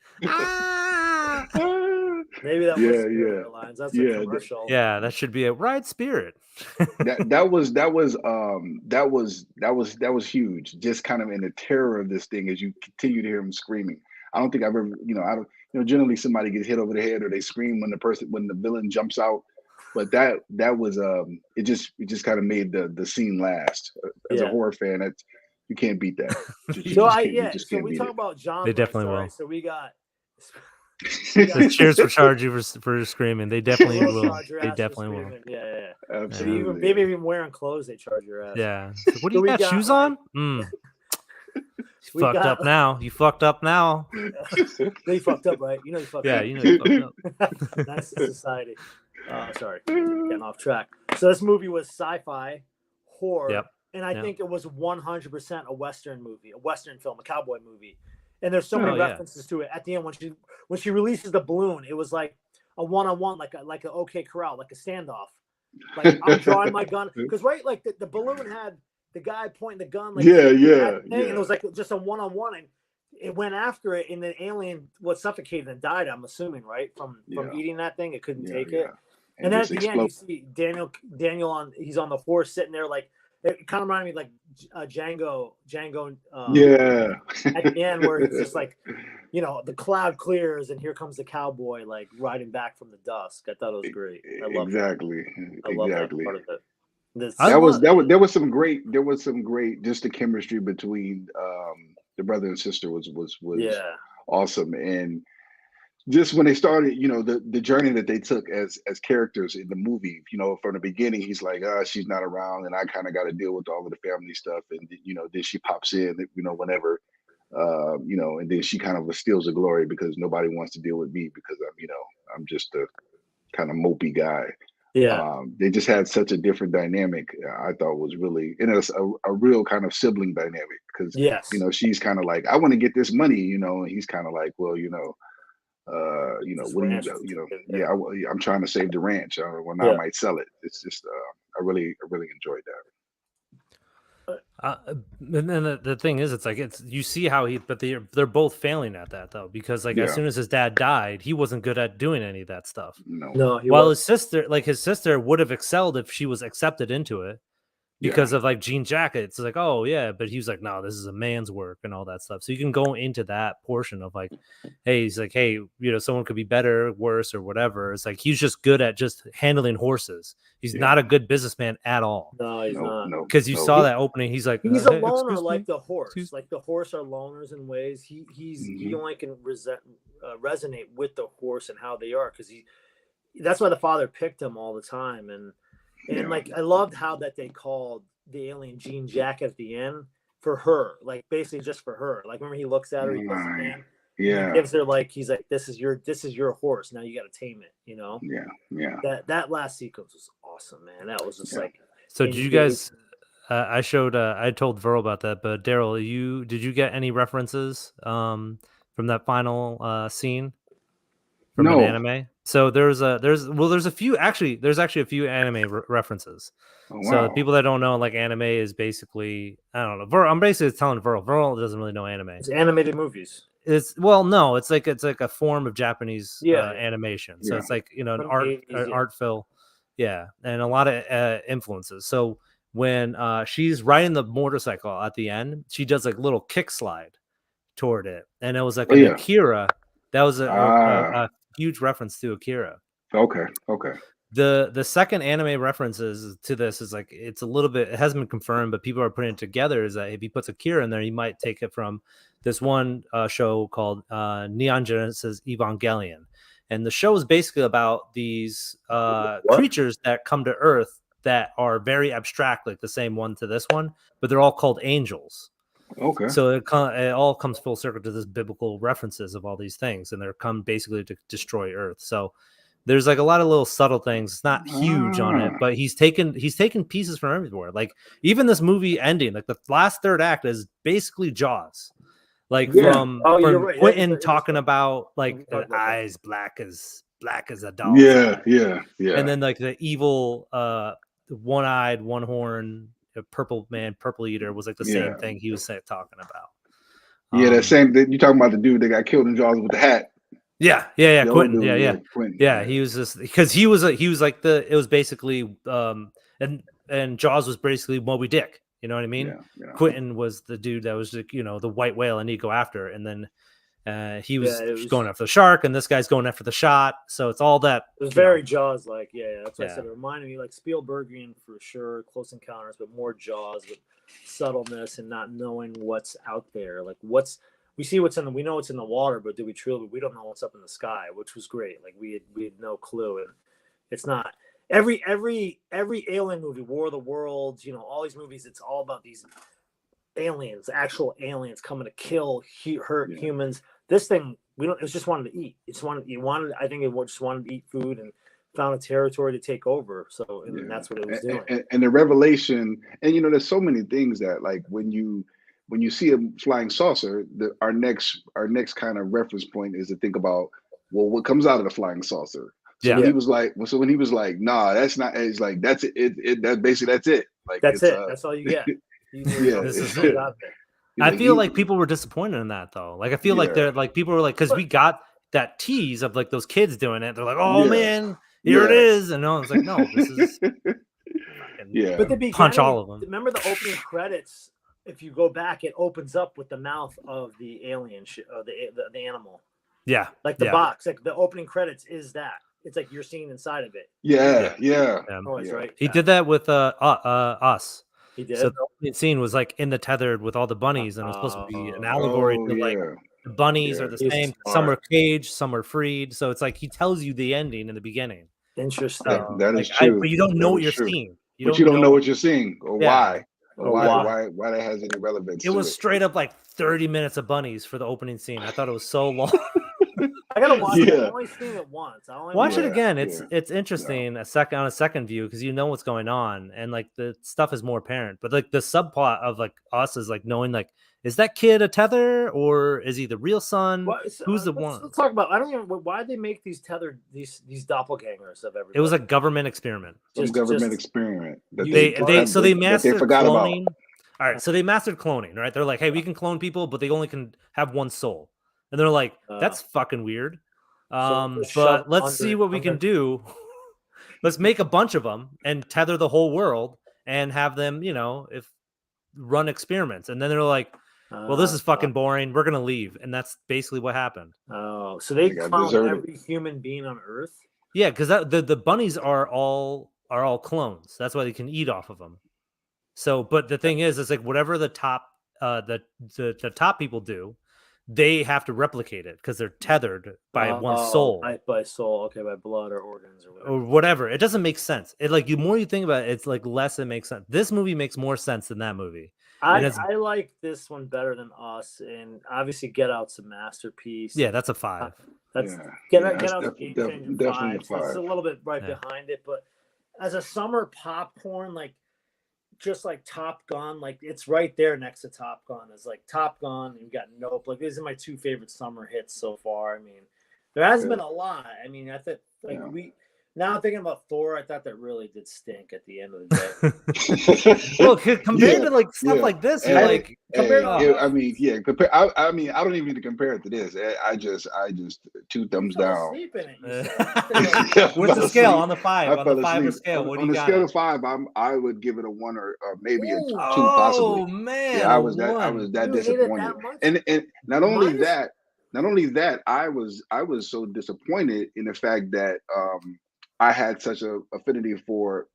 Maybe that was Spirit Airlines. That's a commercial. Yeah, that should be a Ride Spirit. that was huge. Just kind of in the terror of this thing as you continue to hear him screaming. I don't think I've ever, generally somebody gets hit over the head or they scream when the villain jumps out. But that was it just kind of made the scene last. As a horror fan, you can't beat that. So we talk about John. They definitely will. So we got. Cheers for Chargy for screaming. They definitely will. They definitely will. Yeah. Absolutely. Maybe even wearing clothes, they charge your ass. Yeah. What do you got? Shoes on? You fucked up now. You fucked up now. They fucked up, right? You know you fucked up. Yeah, you know you fucked up. That's the society. Sorry, getting off track. So this movie was sci-fi horror, and I think it was 100% a Western movie, a Western film, a cowboy movie. And there's so many references to it. At the end, when she releases the balloon, it was like a one-on-one, like a OK Corral, like a standoff. Like I'm drawing my gun, because like the balloon had the guy pointing the gun, like and it was like just a one-on-one, and it went after it, and the alien was suffocated and died. I'm assuming, right, from eating that thing, it couldn't take it. And then at the end, you see Daniel he's on the horse sitting there, like. It kind of reminded me like Django. At the end, where it's just like, the cloud clears and here comes the cowboy like riding back from the dusk. I thought it was great. I love exactly. I love that part of it. There was some great just the chemistry between the brother and sister was awesome. And just when they started, the journey that they took as characters in the movie, from the beginning, he's like, she's not around, and I kind of got to deal with all of the family stuff, and then she pops in, whenever, and then she kind of steals the glory because nobody wants to deal with me because I'm just a kind of mopey guy. Yeah, they just had such a different dynamic. I thought was really, and it's a real kind of sibling dynamic because she's kind of like, I want to get this money, and he's kind of like, well, what do you I'm trying to save the ranch. I might sell it. It's just I really enjoyed that. And then the thing is, it's like you see how but they're both failing at that though, because as soon as his dad died, he wasn't good at doing any of that stuff. No. While his sister would have excelled if she was accepted into it, because of like jean jackets. It's like, oh yeah, but he was like, no, this is a man's work and all that stuff. So you can go into that portion of like, hey, he's like, hey, someone could be better, worse, or whatever. It's like he's just good at just handling horses. He's not a good businessman at all. No, he's not. Because you saw that opening. He's like, he's a loner, like the horse. Like the horse are loners in ways. He only can resonate with the horse and how they are, because that's why the father picked him all the time. And like I loved how that they called the alien Jean Jack at the end for her, like basically just for her. Like remember he looks at her, he puts his hand, he gives her like, he's like, this is your horse. Now you got to tame it. That last sequence was awesome, man. That was just like. So did you guys? I told Verl about that, but Daryl, did you get any references from that final scene from an anime? So there's a few actually. There's actually a few anime references. Oh, wow. So the people that don't know, like anime is basically, I don't know. I'm basically telling Verl. Verl doesn't really know anime. It's animated movies. It's like a form of Japanese animation. So it's like an art film. Yeah, and a lot of influences. So when she's riding the motorcycle at the end, she does like little kick slide toward it, and it was like Akira. That was a huge reference to Akira. Okay. The second anime references to this is like, it's a little bit, it hasn't been confirmed, but people are putting it together, is that if he puts Akira in there, he might take it from this one show called Neon Genesis Evangelion. And the show is basically about these creatures that come to Earth that are very abstract, like the same one to this one, but they're all called angels. Okay. So it all comes full circle to this biblical references of all these things, and they're come basically to destroy Earth. So there's like a lot of little subtle things. It's not huge on it, but he's taken pieces from everywhere. Like even this movie ending, like the last third act is basically Jaws. Like from Quentin talking about like the eyes black as a dog. Yeah. And then like the evil one-eyed, one-horn, purple eater was like the same thing he was talking about. That same thing. You talking about the dude that got killed in Jaws with the hat? Yeah. Quentin. Quentin. He was just because he was like it was basically and Jaws was basically Moby Dick. You know what I mean? Yeah. Quentin was the dude that was like, the white whale, and he'd go after it, and then he was going after the shark, and this guy's going after the shot. So it's all that. It was very Jaws like. Yeah. That's what I said. It reminded me like Spielbergian for sure, Close Encounters, but more Jaws with subtleness and not knowing what's out there. Like we see what's we know what's in the water, but we don't know what's up in the sky, which was great. Like we had no clue, and it's not. Every alien movie, War of the Worlds, all these movies, it's all about these aliens, actual aliens coming to kill, hurt humans. This thing, it was just wanted to eat. I think it just wanted to eat food and found a territory to take over. So and that's what it was doing. And the revelation, and there's so many things that like when you see a flying saucer, our next kind of reference point is to think about, well, what comes out of the flying saucer. So when he was like, nah, that's not. It's like that's it. That basically that's it. Like that's it. That's all you get. This is it. I feel like people were disappointed in that though. Like I feel like they're like people were like, because we got that tease of like those kids doing it. They're like, oh man, here it is, and I was like, no, this is. But the beginning, punch all of them. Remember the opening credits? If you go back, it opens up with the mouth of the alien, the animal. Yeah, like the box. Like the opening credits is that. It's like you're seeing inside of it. Yeah. Right. He did that with Us. He did. So the opening scene was like in the tethered with all the bunnies, and it was supposed to be an allegory to like the bunnies are the same. Some are caged, some are freed. So it's like he tells you the ending in the beginning. Interesting. That is true. But you don't know what you're seeing. You don't know what you're seeing or why. Why that has any relevance? It was straight up like 30 minutes of bunnies for the opening scene. I thought it was so long. I gotta watch it. I've only seen it once. Watch it again. It's interesting on a second view because you know what's going on and like the stuff is more apparent. But like the subplot of like Us is like knowing like, is that kid a tether or is he the real son? Who's the one? Let's talk about. I don't even. Why did they make these tethered these doppelgangers of everybody? It was a government experiment. Experiment. They mastered cloning. All right, so they mastered cloning. Right, they're like, hey, we can clone people, but they only can have one soul. And they're like, that's fucking weird. But let's see what we can do. Let's make a bunch of them and tether the whole world and have them, if run experiments. And then they're like, well, this is fucking boring. We're gonna leave, and that's basically what happened. Oh, so they got clone deserted. every human being on Earth? Yeah, because the bunnies are all clones. That's why they can eat off of them. So, but the thing is, it's like whatever the top the top people do, they have to replicate it because they're tethered by one's soul. By soul, okay, by blood or organs or whatever. It doesn't make sense. It like the more you think about it, it's like less it makes sense. This movie makes more sense than that movie. I like this one better than Us, and obviously Get Out's a masterpiece. Yeah, that's a 5. That's Get Out's a game changer. Definitely 5. So it's a little bit right behind it, but as a summer popcorn, like just like Top Gun, like it's right there next to Top Gun. It's like Top Gun, and you got Nope. Like these are my 2 favorite summer hits so far. I mean, there hasn't been a lot. I mean, I think now thinking about Thor, I thought that really did stink at the end of the day. Well, compared to like stuff like this, you're like compared. I mean, compare. I mean, I don't even need to compare it to this. I just 2 thumbs down. What's the scale on the 5? On the 5 scale, what do you got? On the scale of 5, I would give it a 1 or maybe a 2 possibly. Oh man, I was that disappointed. And not only that, I was so disappointed in the fact that I had such a affinity for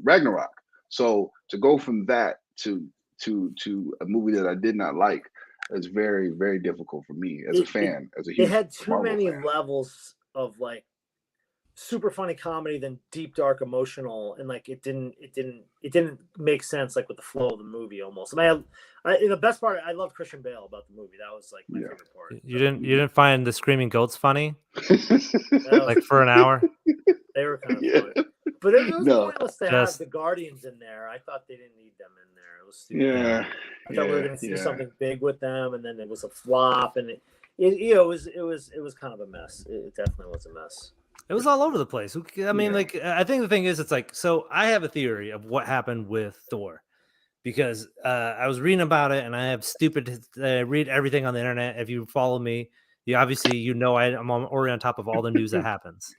Ragnarok. So to go from that to a movie that I did not like is very, very difficult for me as a fan, as a huge It had too Marvel many fan. levels of like super funny comedy, then deep dark emotional, and like it didn't make sense like with the flow of the movie almost. I mean, the best part, I love Christian Bale about the movie. That was like my favorite part. You didn't find the screaming goats funny? Like for an hour? They were kind of funny. But it was pointless to have the Guardians in there. I thought they didn't need them in there. It was stupid. I thought we were going to see something big with them, and then it was a flop, and it was kind of a mess. It definitely was a mess. It was all over the place. I mean, like, I think the thing is, it's like, so I have a theory of what happened with Thor, because I was reading about it, and I have I read everything on the internet. If you follow me, I'm already on top of all the news that happens.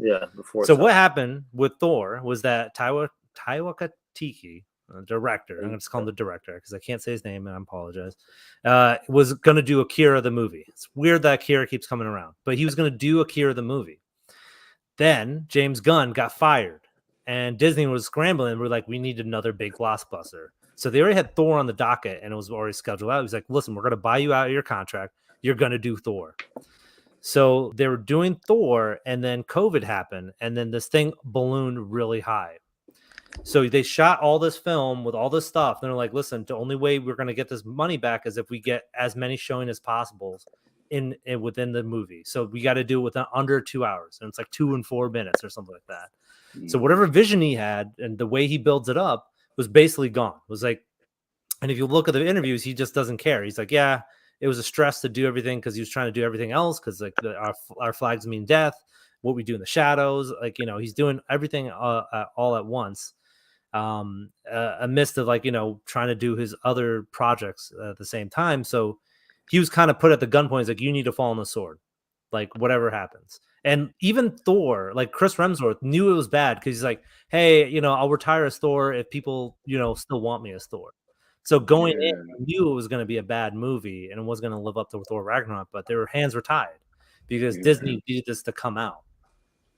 So what happened with Thor was that Taika Waititi, director, I'm going to call him the director because I can't say his name and I apologize, was going to do Akira the movie. It's weird that Akira keeps coming around, but he was going to do Akira the movie. Then James Gunn got fired and Disney was scrambling. We're like, we need another big blockbuster. So they already had Thor on the docket and it was already scheduled out. He was like, listen, we're going to buy you out of your contract. You're going to do Thor. So they were doing Thor, and then COVID happened, and then this thing ballooned really high. So they shot all this film with all this stuff. And they're like, listen, the only way we're going to get this money back is if we get as many showing as possible within the movie. So we got to do it within under 2 hours. And it's like 2 and 4 minutes or something like that. Mm-hmm. So whatever vision he had and the way he builds it up was basically gone. It was like, and if you look at the interviews, he just doesn't care. He's like, yeah, it was a stress to do everything because he was trying to do everything else because like our flags mean death, what we do in the shadows, like, he's doing everything all at once, amidst of like, trying to do his other projects at the same time. So he was kind of put at the gunpoint. He's like, you need to fall on the sword, like whatever happens. And even Thor, like Chris Hemsworth knew it was bad because he's like, hey, I'll retire as Thor if people, still want me as Thor. So going in, I knew it was going to be a bad movie and it wasn't going to live up to Thor Ragnarok, but their hands were tied because Disney needed this to come out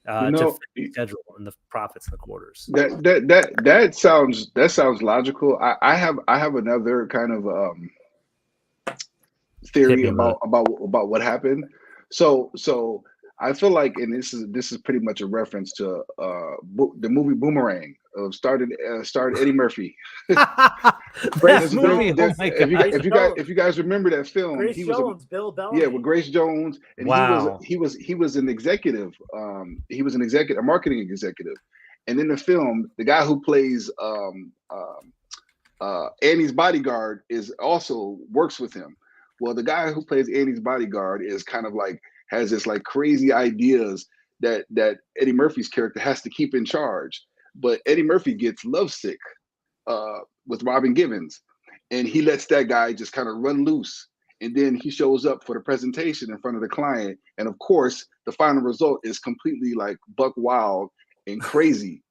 to fit the schedule and the profits in the quarters. That sounds logical. I have another kind of theory about what happened. So I feel like, and this is pretty much a reference to the movie Boomerang, starred Eddie Murphy. Great movie. Oh my God. If you guys remember that film, Grace Jones, Bill Bellamy. Yeah, with Grace Jones, and he was an executive. He was a marketing executive, and in the film, the guy who plays Annie's bodyguard also works with him. Well, the guy who plays Annie's bodyguard is kind of like has this like crazy ideas that Eddie Murphy's character has to keep in charge. But Eddie Murphy gets lovesick with Robin Givens, and he lets that guy just kind of run loose. And then he shows up for the presentation in front of the client. And of course, the final result is completely like buck wild and crazy.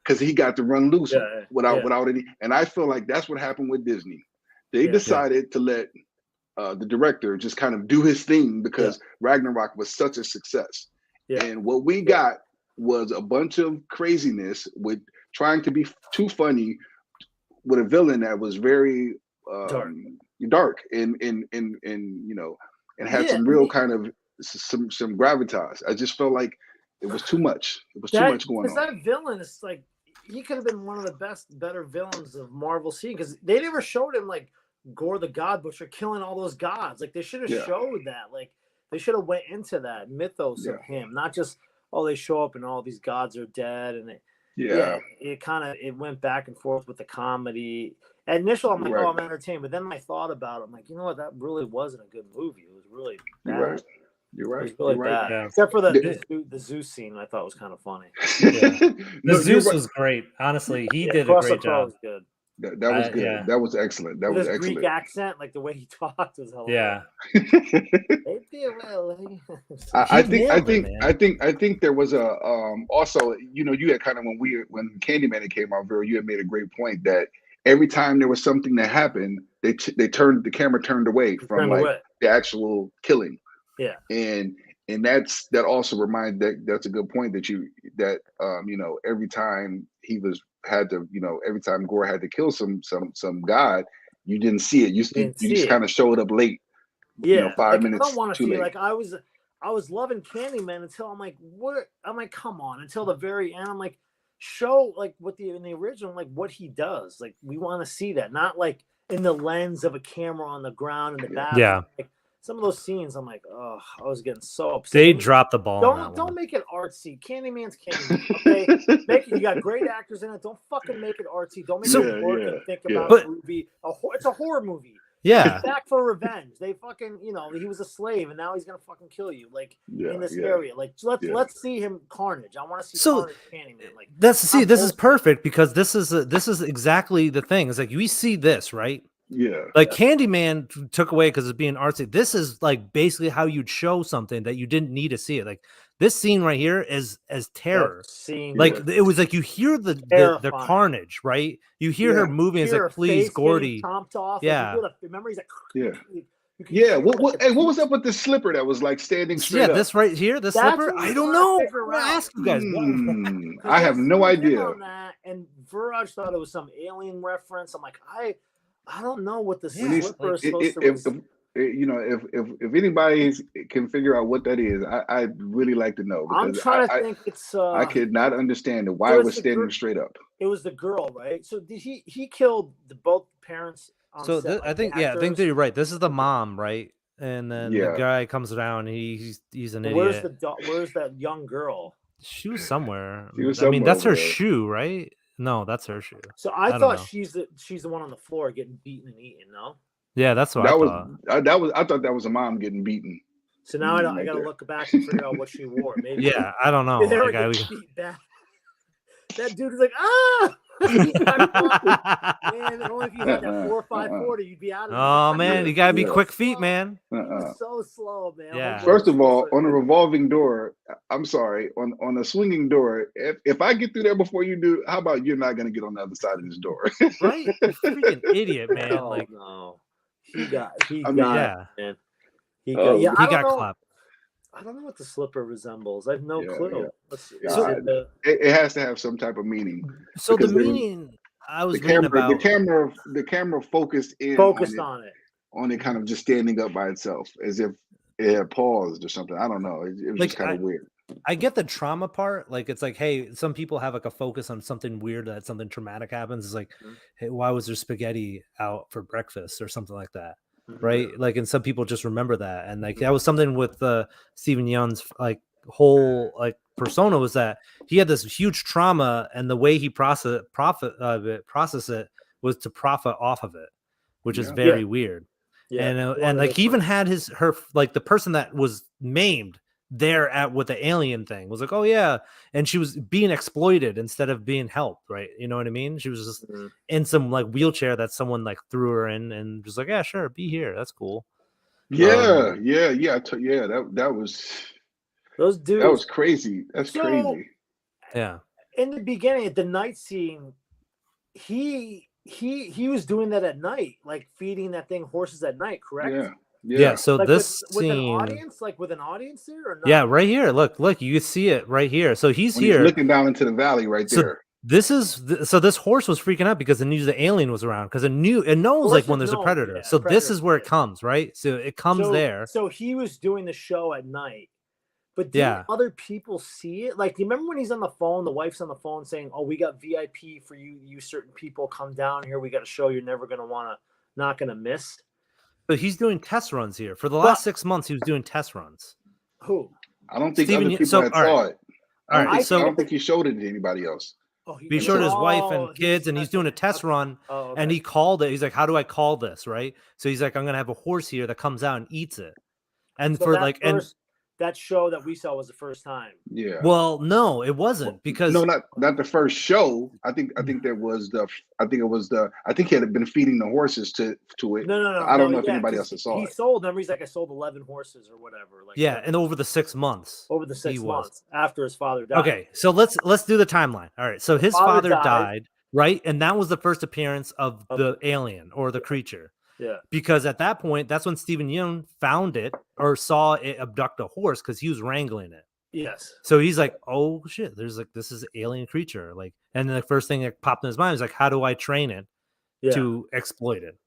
because he got to run loose Yeah, without any. And I feel like that's what happened with Disney. They Yeah. decided to let the director just kind of do his thing because Ragnarok was such a success. Yeah. And what we got was a bunch of craziness with trying to be too funny with a villain that was very dark and you know, and had some real kind of some gravitas. I just felt like it was too much. It was too much going on. That villain is like, he could have been one of the better villains of Marvel scene, because they never showed him like Gore the God Butcher killing all those gods. Like they should have showed that. Like they should have went into that mythos of him, not just they show up and all these gods are dead. And it went back and forth with the comedy. At initial, I'm like, I'm entertained. But then I thought about it. I'm like, you know what? That really wasn't a good movie. It was really bad. You're right. It was really bad. Yeah. Except for the Zeus scene, I thought was kind of funny. The Zeus was great. Honestly, he did a great job. Was good. That was good. Yeah. That was excellent. That was excellent. Greek accent, like the way he talked, was hilarious. I think there was a also, you know, you had kind of when Candyman came out, Vera, you had made a great point that every time there was something that happened, the camera turned away from the actual killing. Yeah. And that also reminds that's a good point that you know, every time every time Gore had to kill some god, you didn't see it. You just kind of showed up late. Yeah, you know, 5 minutes I don't want to too see late. like I was loving Candyman until I'm like, what? I'm like, come on, until the very end. I'm like, show like in the original, like what he does. Like we want to see that, not like in the lens of a camera on the ground in the bathroom. Yeah. Like, some of those scenes, I'm like, oh, I was getting so upset. They dropped the ball. Don't make it artsy. Candyman's Candyman. Okay, you got great actors in it. Don't fucking make it artsy. Don't make it work and think about a movie. It's a horror movie. Yeah, Back for revenge. They fucking, you know, he was a slave and now he's gonna fucking kill you, like in this area. Like let's see him carnage. I want to see carnage Candyman. Like this is perfect because this is exactly the thing. It's like we see this right. Yeah, like Candyman took away because it's being artsy. This is like basically how you'd show something that you didn't need to see it. Like this scene right here is as terror. Like it was like you hear the carnage, right? You hear her moving. It's like, please, Gordy. Off. Yeah. Like, remember, he's like, What was up with the slipper that was like standing straight up? This right here, the slipper. I don't know. I ask you guys. I have no idea. On that, and Viraj thought it was some alien reference. I'm like, I don't know what the slipper is supposed to be. You know, if anybody can figure out what that is, I'd really like to know. I'm trying to think. It's I could not understand it. Why it was standing straight up? It was the girl, right? So did he killed both parents? So I think that you're right. This is the mom, right? And then the guy comes around. He's an idiot. Where's that young girl? She was somewhere. I mean, that's her shoe, right? No, that's her shoe. So I thought she's the one on the floor getting beaten and eaten. No. Yeah, that's what I thought. I thought that was a mom getting beaten. So now I got to look back and figure out what she wore. Maybe. Yeah, I don't know. That dude is like, ah! Man, only if you had that 4.540, you'd be out of it. Oh man, you gotta be quick feet, man. So slow, man. Yeah. First of all, on a revolving door, I'm sorry, on a swinging door, if I get through there before you do, how about you're not gonna get on the other side of this door? Right? You freaking idiot, man. No. He got man. He got clapped. I don't know what the slipper resembles. I have no clue. Yeah. It has to have some type of meaning. So the meaning I was reading about the camera focused on it, kind of just standing up by itself, as if it had paused or something. I don't know. It was just kind of weird. I get the trauma part. Like it's like, hey, some people have like a focus on something weird, that something traumatic happens. It's like, hey, why was there spaghetti out for breakfast or something like that? Right, like, and some people just remember that, and like that was something with Stephen Yeun's like whole like persona, was that he had this huge trauma, and the way he process it was to profit off of it, which is very weird. And like he even had her like the person that was maimed there with the alien thing was like, oh yeah, and she was being exploited instead of being helped, right? You know what I mean? She was just in some like wheelchair that someone like threw her in, and just like, yeah, sure, be here, that's cool. That was those dudes. That was crazy. That's crazy. Yeah. in the beginning, at the night scene, he was doing that at night, like feeding that thing horses at night, correct? Yeah. Yeah. So Like this with an scene, audience, like with an audience there, or not? yeah, right here. Look, you see it right here. So he's When here. he's looking down into the valley right So there. this horse was freaking out because it knew the alien was around, because it knows like when Horses there's a know, predator. yeah, So this predator, is where it yeah. comes, right? So it comes there. So he was doing the show at night. But did Yeah. other people see it? Like, do you remember when he's on the phone, the wife's on the phone saying, "Oh, we got VIP for you. You certain people come down here. We got a show you're never going to not going to miss." But he's doing test runs here. For the last 6 months, he was doing test runs. Who? I don't think Steven, other people so, had all right. saw it. All right, I don't think he showed it to anybody else. Oh, he showed his wife and kids, and he's doing a test run, and he called it. He's like, "How do I call this?" Right? So he's like, "I'm gonna have a horse here that comes out and eats it." And So for that like, that show that we saw was the first time. Yeah. Well, no, it wasn't, because no, not the first show. I think there was I think he had been feeding the horses to it. No. I don't know if anybody else saw he it. sold them. He's like, I sold 11 horses or whatever. Like, yeah, and over the 6 months. over the 6 months after his father died. Okay, so let's do the timeline. All right, so his father died, right? And that was the first appearance of the alien or the creature. Yeah. Because at that point, that's when Steven Yeun found it or saw it abduct a horse, because he was wrangling it. Yes. So he's like, "Oh shit, there's like, this is an alien creature." Like, and then the first thing that popped in his mind is like, how do I train it to exploit it?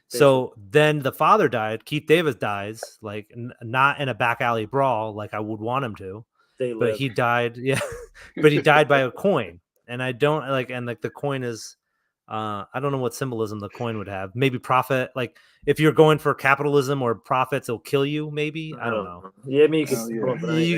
So then the father died. Keith Davis dies, like not in a back alley brawl like I would want him to, but he died. Yeah, but he died by a coin, and I don't like. And like the coin is, I don't know what symbolism the coin would have. Maybe profit. Like if you're going for capitalism or profits, it'll kill you. Maybe I don't know. Yeah, I mean you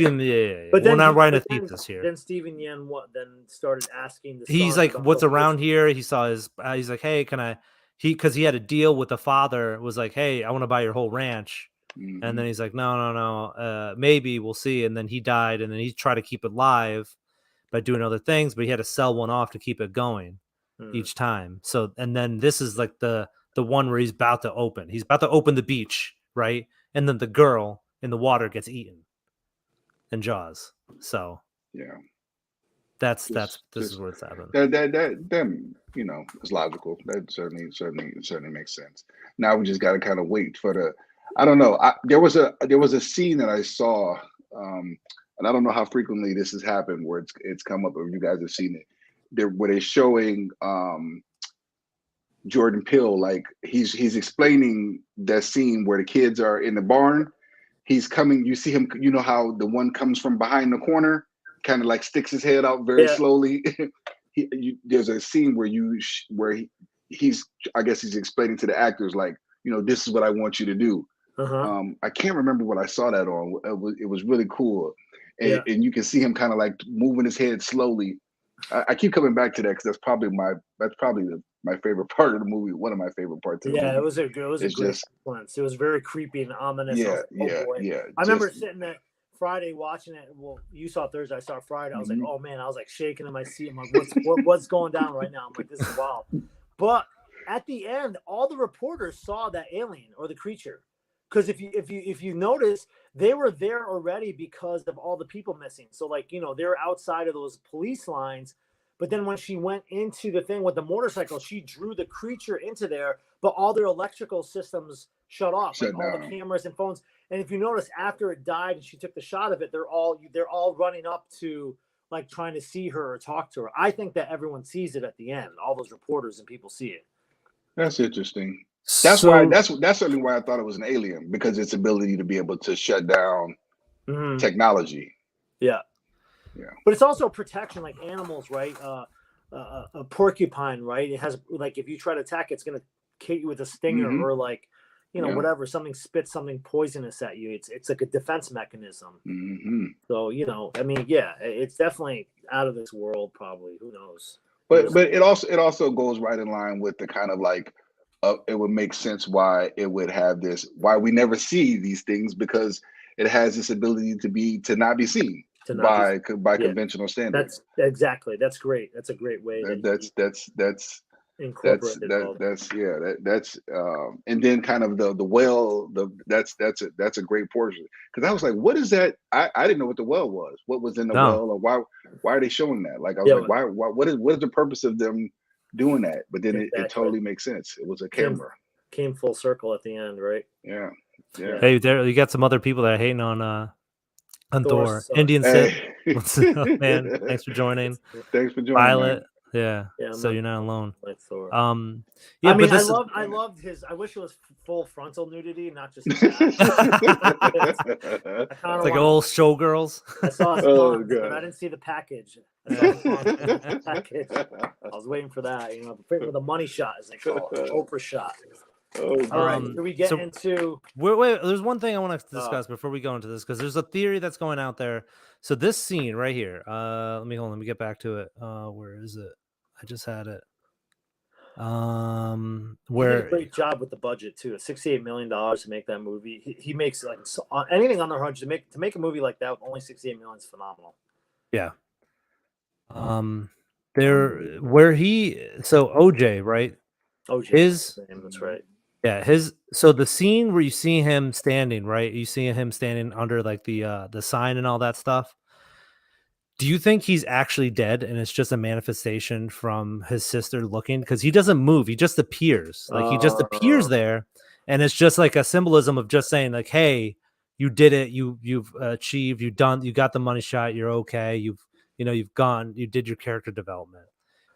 can. Yeah. But we're then not writing a thesis here. Then Steven Yeun then started asking. He's like, "What's around here?" He saw his. He's like, "Hey, can I?" Because he had a deal with the father. Was like, "Hey, I want to buy your whole ranch." Mm-hmm. And then he's like, no. Maybe we'll see. And then he died. And then he tried to keep it live by doing other things, but he had to sell one off to keep it going each time. So, and then this is like the one where he's about to open. He's about to open the beach, right? And then the girl in the water gets eaten in Jaws. So yeah, this is where it's happening. That you know, is logical. That certainly makes sense. Now we just got to kind of wait for the. I don't know. There was a scene that I saw, and I don't know how frequently this has happened where it's come up, or you guys have seen it. Where they're showing Jordan Peele, like he's explaining that scene where the kids are in the barn. He's coming. You see him. You know how the one comes from behind the corner, kind of like sticks his head out very slowly. There's a scene where he's I guess he's explaining to the actors, like, you know, this is what I want you to do. I can't remember what I saw that on. It was really cool, and you can see him kind of like moving his head slowly. I keep coming back to that because that's probably my favorite part of the movie. One of my favorite parts of the movie. Yeah, it was a great sequence. It was very creepy and ominous. Yeah. I remember sitting there Friday watching it. Well, you saw Thursday, I saw Friday. I was like, oh man, I was like shaking in my seat. I'm like, what's going down right now? I'm like, this is wild. But at the end, all the reporters saw that alien or the creature. Because if you notice, they were there already because of all the people missing. So, like, you know, they're outside of those police lines. But then when she went into the thing with the motorcycle, she drew the creature into there, but all their electrical systems shut off, like all the cameras and phones. And if you notice, after it died and she took the shot of it, they're all running up to, like, trying to see her or talk to her. I think that everyone sees it at the end. All those reporters and people see it. That's interesting. That's certainly why I thought it was an alien, because its ability to be able to shut down technology. Yeah. But it's also protection, like animals, right? A porcupine, right? It has, like, if you try to attack, it's gonna hit you with a stinger or, like, you know, whatever. Something spits something poisonous at you. It's like a defense mechanism. So, you know, I mean, yeah, it's definitely out of this world. Probably, who knows? But it also goes right in line with the kind of like. It would make sense why it would have this, why we never see these things, because it has this ability to not be seen by conventional standards. That's great. That's a great way. That's incorporated. That's and then kind of the well, that's a great portion, because I was like, what is that? I didn't know what the well was. What was in the No. well, or why are they showing that? Like I was like, why what is the purpose of them doing that? But then it totally makes sense. It was a camera. Came full circle at the end, right? Yeah. Hey, there you got some other people that are hating on Thor. sucks. Indian Sith. Hey. What's up, man? Thanks for joining. Thanks for joining, Violet. man. Yeah. So you're not alone. Like Thor. Yeah, I mean, but I loved his. I wish it was full frontal nudity, not just. It's like old showgirls. I saw his buns, but I didn't see the package. I was waiting for that, with the money shot, as they call it, Oprah shot. All right, do we get into? Wait, there's one thing I want to discuss before we go into this, because there's a theory that's going out there. So this scene right here. Let me get back to it. Where is it? I just had it. Where he did a great job with the budget too. $68 million to make that movie. He makes like anything on the hundred to make a movie like that with only $68 million is phenomenal. Yeah. OJ, right? OJ, that's right. Yeah, so the scene where you see him standing, right? You see him standing under like the sign and all that stuff. Do you think he's actually dead and it's just a manifestation from his sister looking? Because he doesn't move, he just appears. Like he just appears there, and it's just like a symbolism of just saying, like, hey, you did it, you've achieved, you got the money shot, you're okay, you did your character development.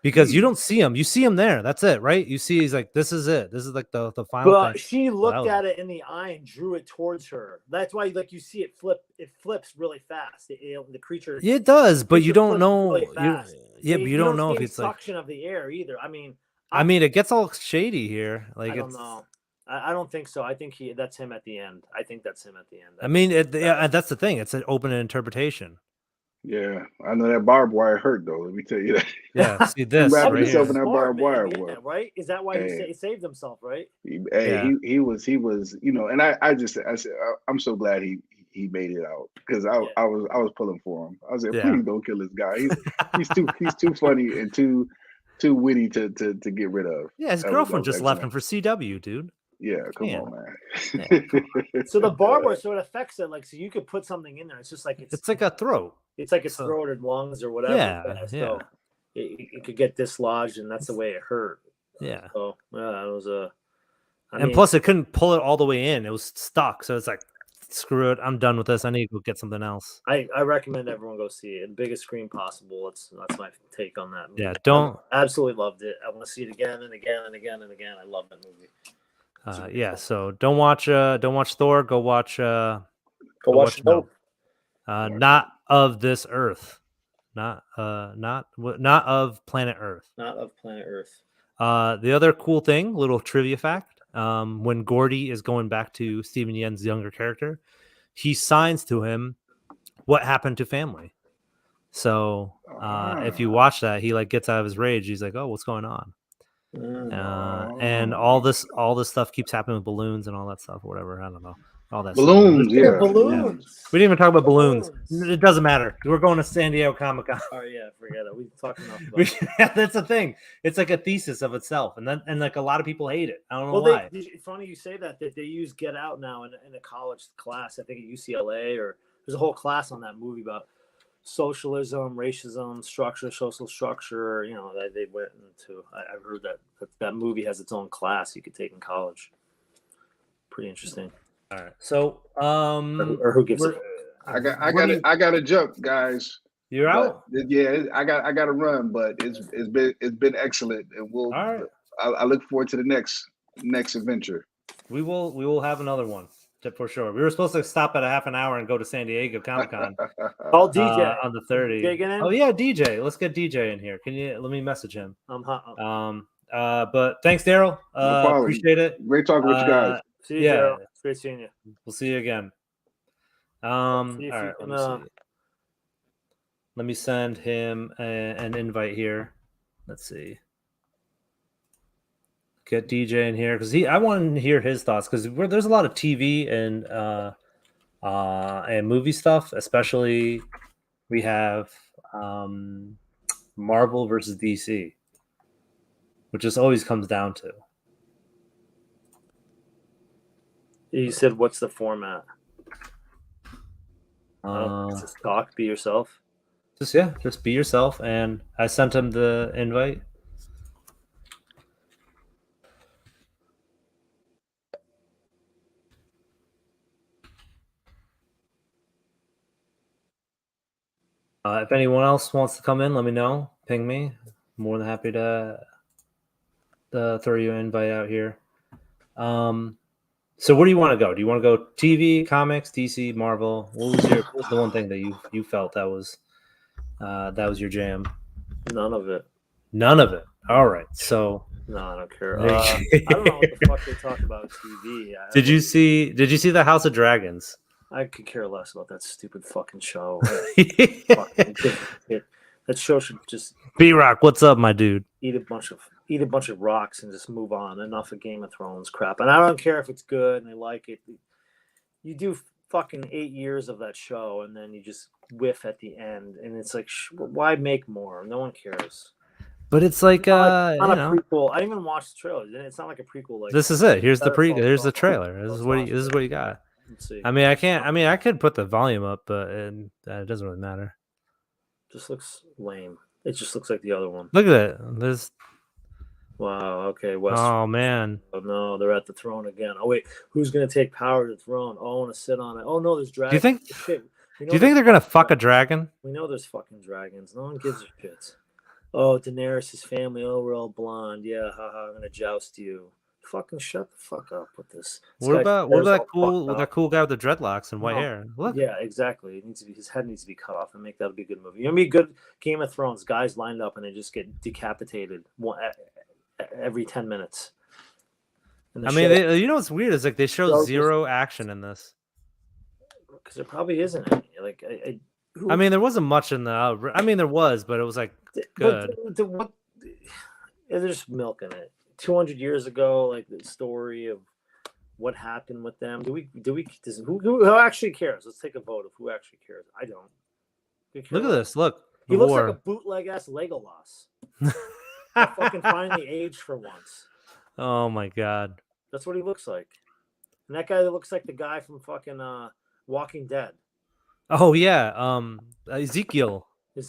Because you don't see him. You see him there. That's it, right? You see he's like, this is it. This is like the final But thing. she looked at it in the eye and drew it towards her. That's why, like, you see it flip. It flips really fast. The creature. It does, but you don't know. Really but you don't know if it's like suction of the air either. I mean, it gets all shady here. Like, I don't know. I don't think so. I think that's him at the end. I think that's him at the end. I mean, that's the thing. It's an open interpretation. Yeah, I know that barbed wire hurt though. Let me tell you that. Yeah, see this wrapping right himself here. in that barbed wire, right? Is that why he saved himself? Right? He was, and I'm so glad he made it out, because I was pulling for him. I was like, please don't kill this guy. He's too funny and too witty to get rid of. Yeah, his girlfriend just left him for CW, dude. Yeah, come on, man. Yeah. So the barbed wire sort of affects it, like, so you could put something in there. It's just like it's like a throat. It's like a throat or lungs or whatever. Yeah, so it could get dislodged, and that's the way it hurt. Yeah. So it was plus, it couldn't pull it all the way in. It was stuck. So it's like, screw it. I'm done with this. I need to go get something else. I recommend everyone go see it. The biggest screen possible. That's my take on that movie. Yeah, I absolutely loved it. I want to see it again and again and again and again. I love that movie. So don't watch Thor. Go watch Not of This Earth. Not of Planet Earth. Not of Planet Earth. The other cool thing, little trivia fact, when Gordy is going back to Steven Yeun's younger character, he signs to him what happened to family. So if you watch that, he like gets out of his rage. He's like, oh, what's going on? And all this stuff keeps happening with balloons and all that stuff or whatever. I don't know. All that balloons, stuff. Balloons. Yeah. We didn't even talk about balloons. It doesn't matter. We're going to San Diego Comic-Con. Oh yeah, forget it. We talked enough about it. That's the thing. It's like a thesis of itself, and like a lot of people hate it. I don't know why. Funny you say that they use Get Out now in a college class. I think at UCLA, or there's a whole class on that movie about socialism, racism, social structure. That they went into. I've heard that movie has its own class you could take in college. Pretty interesting. All right. So, or who gives it? I got to jump, guys. You're out. Yeah, I got to run, but it's been excellent, and all right. I look forward to the next adventure. We will have another one for sure. We were supposed to stop at a half an hour and go to San Diego Comic-Con. Call DJ on the 30th. Oh yeah, DJ. Let's get DJ in here. Let me message him. But thanks, Daryl. No appreciate it. Great talking with you guys. See you, Daryl. It's great seeing you. We'll see you again. All right. Let me send him an invite here. Let's see. Get DJ in here because I want to hear his thoughts, because there's a lot of TV and movie stuff. Especially, we have Marvel versus DC. which just always comes down to. You said, what's the format? Just talk, be yourself. Just be yourself. And I sent him the invite. If anyone else wants to come in, let me know. Ping me. More than happy to throw you an invite out here. So where do you want to go? Do you want to go TV, comics, DC, Marvel? What was the one thing that you felt that was your jam? None of it. None of it. All right. So no, I don't care. I don't know what the fuck they talk about TV. Did you see the House of Dragons? I could care less about that stupid fucking show. That show should just B-Rock, what's up, my dude? Eat a bunch of rocks and just move on. Enough of Game of Thrones crap. And I don't care if it's good and they like it. You do fucking 8 years of that show and then you just whiff at the end, and it's like, why make more? No one cares. But it's like not a prequel. I didn't even watch the trailer. It's not like a prequel. Like this is it. Here's the Here's the trailer. This is what you got. Let's see. I mean, I could put the volume up, but it doesn't really matter. Just looks lame. It just looks like the other one. Look at it. There's. Wow. Okay. Western. Oh man. Oh no, they're at the throne again. Oh wait, who's gonna take power to the throne? Oh, I want to sit on it. Oh no, there's dragons. Do you think they're gonna fuck a dragon? We know there's fucking dragons. No one gives a shit. Oh, Daenerys' family. Oh, we're all blonde. Yeah, haha. I'm gonna joust you. Fucking shut the fuck up with this. What about that cool guy with the dreadlocks and white hair? Look. Yeah, exactly. His head needs to be cut off and make that be a good movie. You know, be a good Game of Thrones. Guys lined up and they just get decapitated every 10 minutes. I mean, you know what's weird is like they show zero action in this. Because there probably isn't any. Like, I mean, there wasn't much in the. I mean, there was, but it was like good. There's milk in it. 200 years ago, like the story of what happened with them. Who actually cares? Let's take a vote of who actually cares. I don't. Look at this. Look. He looks like a bootleg ass Legolas. I fucking finally aged for once. Oh my god. That's what he looks like. And that guy that looks like the guy from fucking Walking Dead. Oh yeah. Ezekiel. They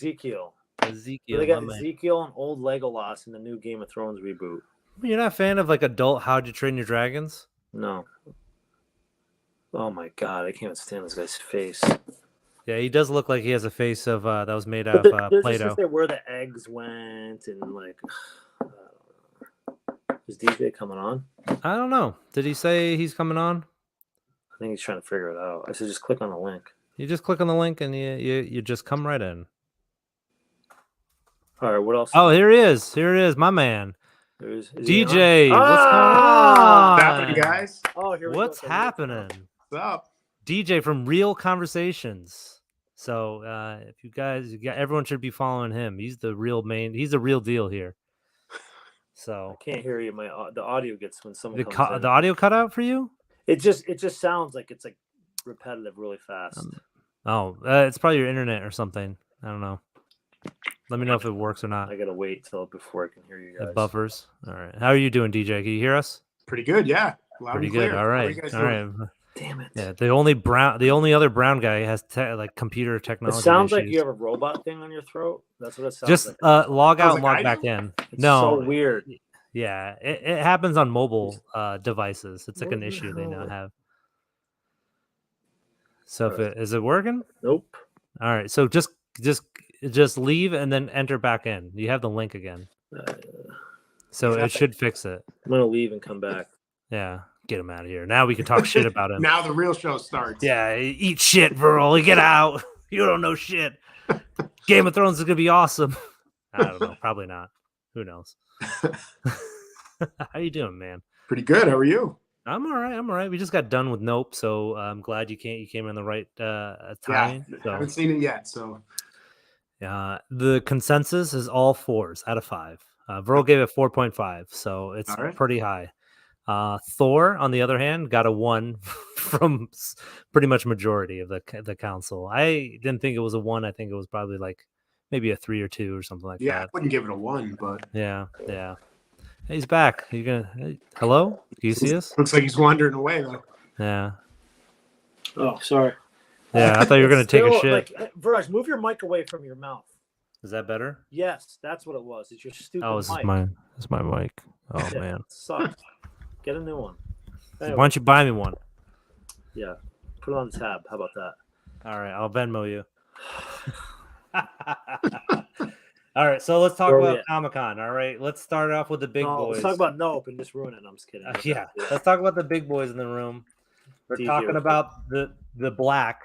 got Ezekiel and old Legolas in the new Game of Thrones reboot. You're not a fan of like adult How'd You Train Your Dragons? No. Oh my god, I can't stand this guy's face. Yeah, he does look like he has a face of that was made out of Play-Doh. Where the eggs went and like. Is DJ coming on? I don't know. Did he say he's coming on? I think he's trying to figure it out. I said just click on the link. You just click on the link and you just come right in. All right, what else? Oh, here he is, my man. Is DJ, what's going on? What's happening, guys? Oh, here we what's go. happening? What's up? DJ from Real Conversations. So if you guys, everyone should be following him. He's the real deal here. So I can't hear you. The audio gets when someone the audio cut out for you. It just sounds like it's like repetitive, really fast. It's probably your internet or something. I don't know. Let me know if it works or not. I gotta wait before I can hear you guys. It buffers. All right. How are you doing, DJ? Can you hear us? Pretty good, yeah. Loud Pretty and clear. good. All right. All right. Damn it. Yeah. The only other brown guy has like computer technology. It sounds issues. like you have a robot thing on your throat. That's what it sounds just, like. Just log out and log back in. It's so weird. Yeah. It happens on mobile devices. It's like an issue they now have. So is it working? Nope. All right. So just leave and then enter back in. You have the link again. So it should fix it. I'm going to leave and come back. Yeah. Get him out of here. Now we can talk shit about him. Now the real show starts. Yeah. Eat shit, Virl. Get out. You don't know shit. Game of Thrones is going to be awesome. I don't know. Probably not. Who knows? How you doing, man? Pretty good. How are you? I'm all right. We just got done with Nope, so I'm glad you came in the right time. Yeah, so. I haven't seen it yet, so. The consensus is all 4s out of 5. Virl gave it 4.5, so it's pretty high. Thor, on the other hand, got a 1 from pretty much majority of the council. I didn't think it was a 1. I think it was probably like maybe a 3 or 2 or something like that. Yeah, I wouldn't give it a 1, but yeah. He's back. You gonna? Hello? Do you see us? Looks like he's wandering away though. Yeah. Oh, sorry. Yeah, I thought you were gonna It's take a still, shit. Like, Viraj, move your mic away from your mouth. Is that better? Yes, that's what it was. It's your stupid Oh, this mic. is my mic. Oh Yeah, man. it sucks. Get a new one. Anyway, Why don't you buy me one? yeah, put it on the tab. How about that? All right, I'll Venmo you. All right, so let's talk Where we about at? Comic-Con. All right, let's start off with the big No, boys. let's talk about Nope and just ruin it. I'm just kidding. Yeah, let's talk about the big boys in the room. We're DJ talking was about the Black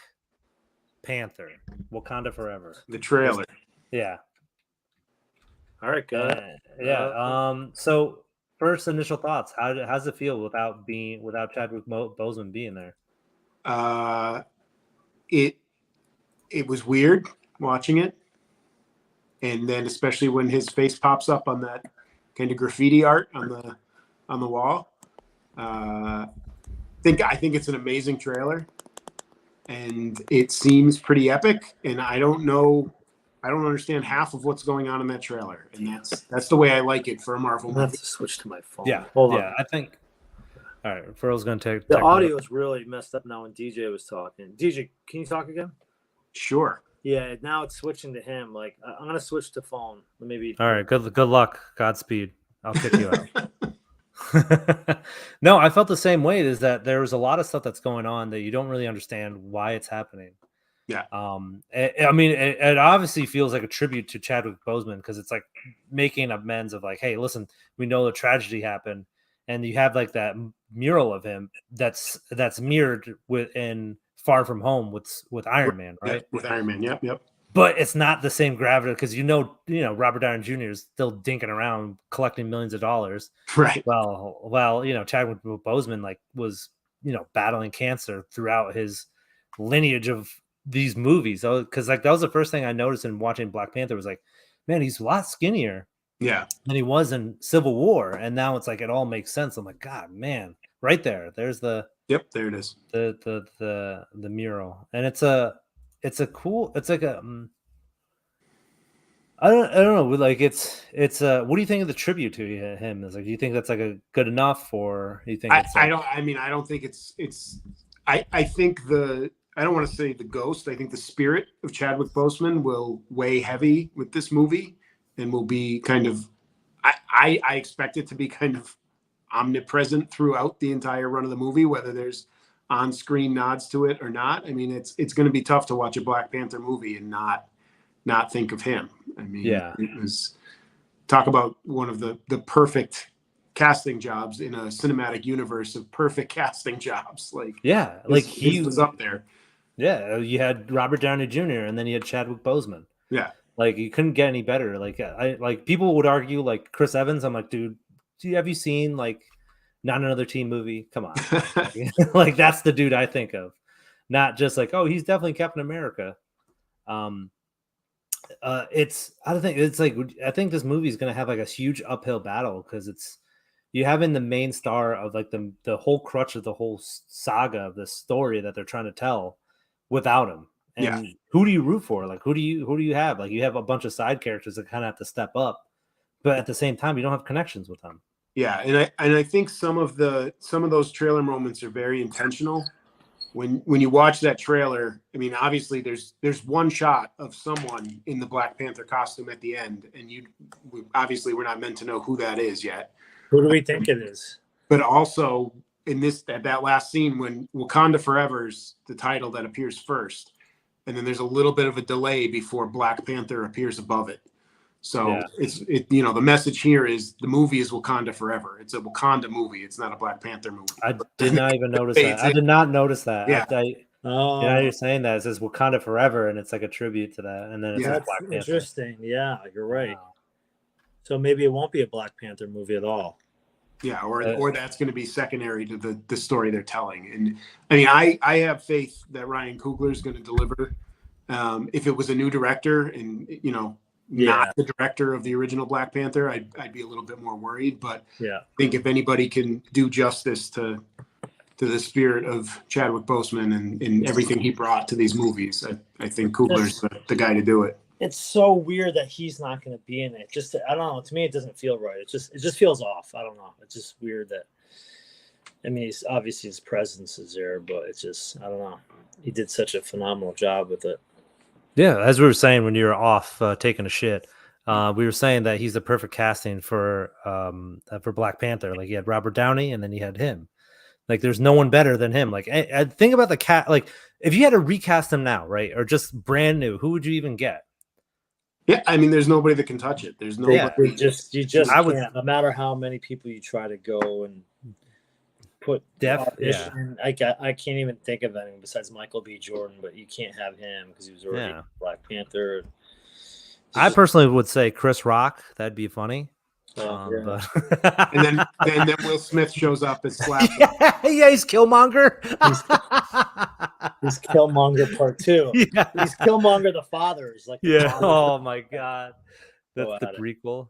Panther, Wakanda Forever. The trailer. Yeah. All right, good. So first initial thoughts. How's it feel without Chadwick Boseman being there? It was weird watching it, and then especially when his face pops up on that kind of graffiti art on the wall. I think it's an amazing trailer, and it seems pretty epic. And I don't understand half of what's going on in that trailer, and that's the way I like it for a Marvel I'm gonna have movie. to switch to my phone. Yeah, hold on. Yeah, I think. All right, Furl's gonna take The audio is really messed up now when DJ was talking. DJ, can you talk again? Sure. Yeah, now it's switching to him. Like, I'm gonna switch to phone. Maybe. All right, good luck, Godspeed. I'll kick you out. No, I felt the same way. Is that there was a lot of stuff that's going on that you don't really understand why it's happening. Yeah. I mean, it obviously feels like a tribute to Chadwick Boseman because it's like making amends of like, hey, listen, we know the tragedy happened, and you have like that mural of him that's mirrored within Far From Home with Iron Man, right? Yeah, with Iron Man. Yep. But it's not the same gravity because you know Robert Downey Jr. is still dinking around collecting millions of dollars. Right. Well, Chadwick Boseman like was battling cancer throughout his lineage of these movies. So because like that was the first thing I noticed in watching Black Panther was like, man, he's a lot skinnier. Yeah. Than he was in Civil War, and now it's like it all makes sense. I'm like, God, man, right there. There's the there it is. The mural, and it's like a I don't know, like it's what do you think of the tribute to him? Is like, do you think that's like a good enough, or do you think it's like, I don't think it's I think I don't want to say the ghost. I think the spirit of Chadwick Boseman will weigh heavy with this movie and will be kind of I expect it to be kind of omnipresent throughout the entire run of the movie, whether there's on-screen nods to it or not. I mean, it's going to be tough to watch a Black Panther movie and not think of him. I mean, yeah, it was talk about one of the perfect casting jobs in a cinematic universe of perfect casting jobs. Like, yeah, like he was up there. Yeah, you had Robert Downey Jr. and then you had Chadwick Boseman. Yeah, like you couldn't get any better. Like people would argue like Chris Evans. I'm like, dude, have you seen like Not Another Teen Movie? Come on, like that's the dude I think of, not just like, oh, he's definitely Captain America. I think this movie is gonna have like a huge uphill battle because you have in the main star of like the whole crutch of the whole saga of the story that they're trying to tell without him. And who do you root for? Like who do you have? Like you have a bunch of side characters that kind of have to step up, but at the same time you don't have connections with them. Yeah, and I think some of those trailer moments are very intentional. When you watch that trailer, I mean, obviously there's one shot of someone in the Black Panther costume at the end, and we're not meant to know who that is yet. Who do we think it is? But also in that last scene when Wakanda Forever is the title that appears first, and then there's a little bit of a delay before Black Panther appears above it. So the message here is the movie is Wakanda Forever. It's a Wakanda movie. It's not a Black Panther movie. I did not even notice that. I did not notice that. Yeah. You're saying that it says Wakanda Forever, and it's like a tribute to that, and then it's That's Black Panther. Interesting. Yeah, you're right. Wow. So maybe it won't be a Black Panther movie at all. Yeah, or that's going to be secondary to the story they're telling. And I mean, I have faith that Ryan Coogler is going to deliver. If it was a new director and not the director of the original Black Panther, I'd be a little bit more worried. But I think if anybody can do justice to the spirit of Chadwick Boseman and everything he brought to these movies, I think Coogler's the guy to do it. it's so weird that he's not going to be in it. Just I don't know. To me, it doesn't feel right. It just feels off. I don't know. It's just weird that. I mean, he's obviously his presence is there, but it's just I don't know. He did such a phenomenal job with it. Yeah, as we were saying when you were off taking a shit, we were saying that he's the perfect casting for Black Panther. Like, you had Robert Downey, and then you had him. Like, there's no one better than him. Like, I think about the cat. Like, if you had to recast him now, right, or just brand new, who would you even get? Yeah, I mean, there's nobody that can touch it. There's nobody. Yeah. You just can't. No matter how many people you try to go and put audition, I can't even think of anyone besides Michael B. Jordan, but you can't have him because he was already Black Panther. I personally would say Chris Rock. That'd be funny. Yeah. But and then Will Smith shows up as Slap. Yeah, he's Killmonger. He's Killmonger Part 2. Yeah. He's Killmonger the father. He's like Oh my god, that's the prequel.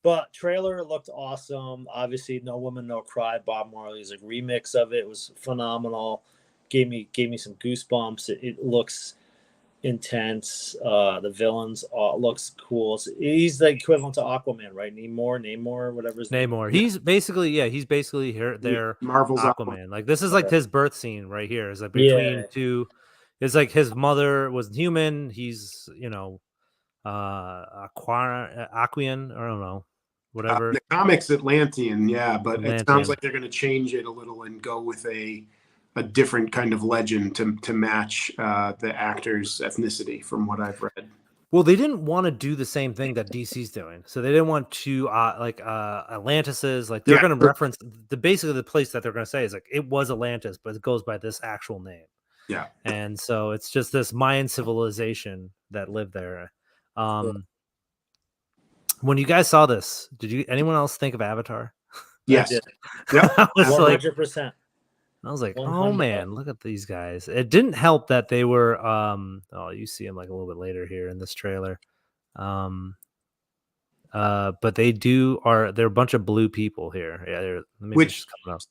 But trailer looked awesome. Obviously, No Woman No Cry. Bob Marley's like remix of it was phenomenal. Gave me some goosebumps. It looks intense. The villains looks cool. So he's the equivalent to Aquaman, right? Namor, whatever his name. Namor. He's basically their Marvel's Aquaman. Like, this is like his birth scene right here. Is like between two. It's like his mother was human. He's Aquan, I don't know, whatever. The comics Atlantean, yeah, but Atlantean. It sounds like they're going to change it a little and go with a different kind of legend to match the actor's ethnicity, from what I've read. Well, they didn't want to do the same thing that DC's doing, so they didn't want to Atlantis is like they're going to reference basically the place that they're going to say is like it was Atlantis, but it goes by this actual name. Yeah, and so it's just this Mayan civilization that lived there. When you guys saw this, did anyone else think of Avatar? Yes. Yep. I was 100%. I was like, 100%. oh man, look at these guys. It didn't help that they were you see them like a little bit later here in this trailer. But they're a bunch of blue people here. Yeah, which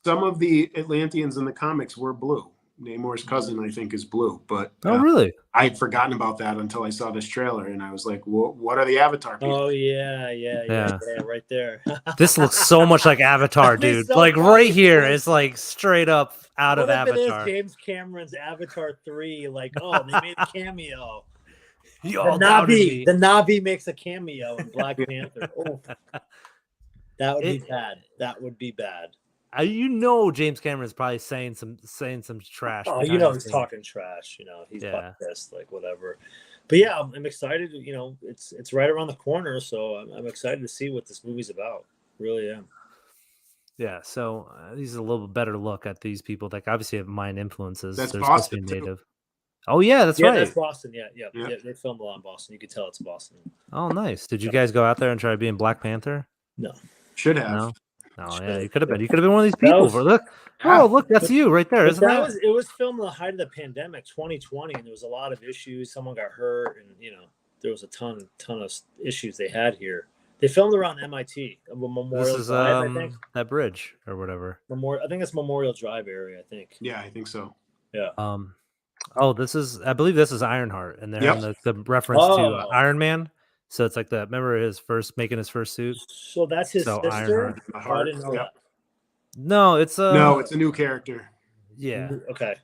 some of the Atlanteans in the comics were blue. Namor's cousin, I think, is blue, but really? I had forgotten about that until I saw this trailer, and I was like, "What are the Avatar people?" Oh yeah, right there. This looks so much like Avatar, dude. So like right here, it's like straight up out of Avatar. It is James Cameron's Avatar 3. Like, oh, they made a cameo. The Na'vi makes a cameo in Black Panther. Oh, that would be bad. That would be bad. James Cameron is probably saying some trash. Oh, he's talking trash. He's pissed, like whatever. But yeah, I'm excited. It's right around the corner, so I'm excited to see what this movie's about. Really am. Yeah. So these are a little bit better look at these people that obviously have Mayan influences. That's They're Boston, supposed to be native. Oh yeah, that's right. That's Boston. Yeah. They filmed a lot in Boston. You could tell it's Boston. Oh, nice. Did you guys go out there and try to be in Black Panther? No. Should have. No. Oh yeah, you could have been. You could have been one of these people. Look, that's you right there, isn't it? It was filmed in the height of the pandemic, 2020, and there was a lot of issues. Someone got hurt, and there was a ton of issues they had here. They filmed around MIT, Memorial This is Drive, I think. That bridge or whatever. I think it's Memorial Drive area. I think. Yeah, I think so. Yeah. I believe this is Ironheart, and they're in the reference to Iron Man. So it's like remember making his first suit? So that's his sister? I didn't know that. No, it's a new character. Yeah. Okay.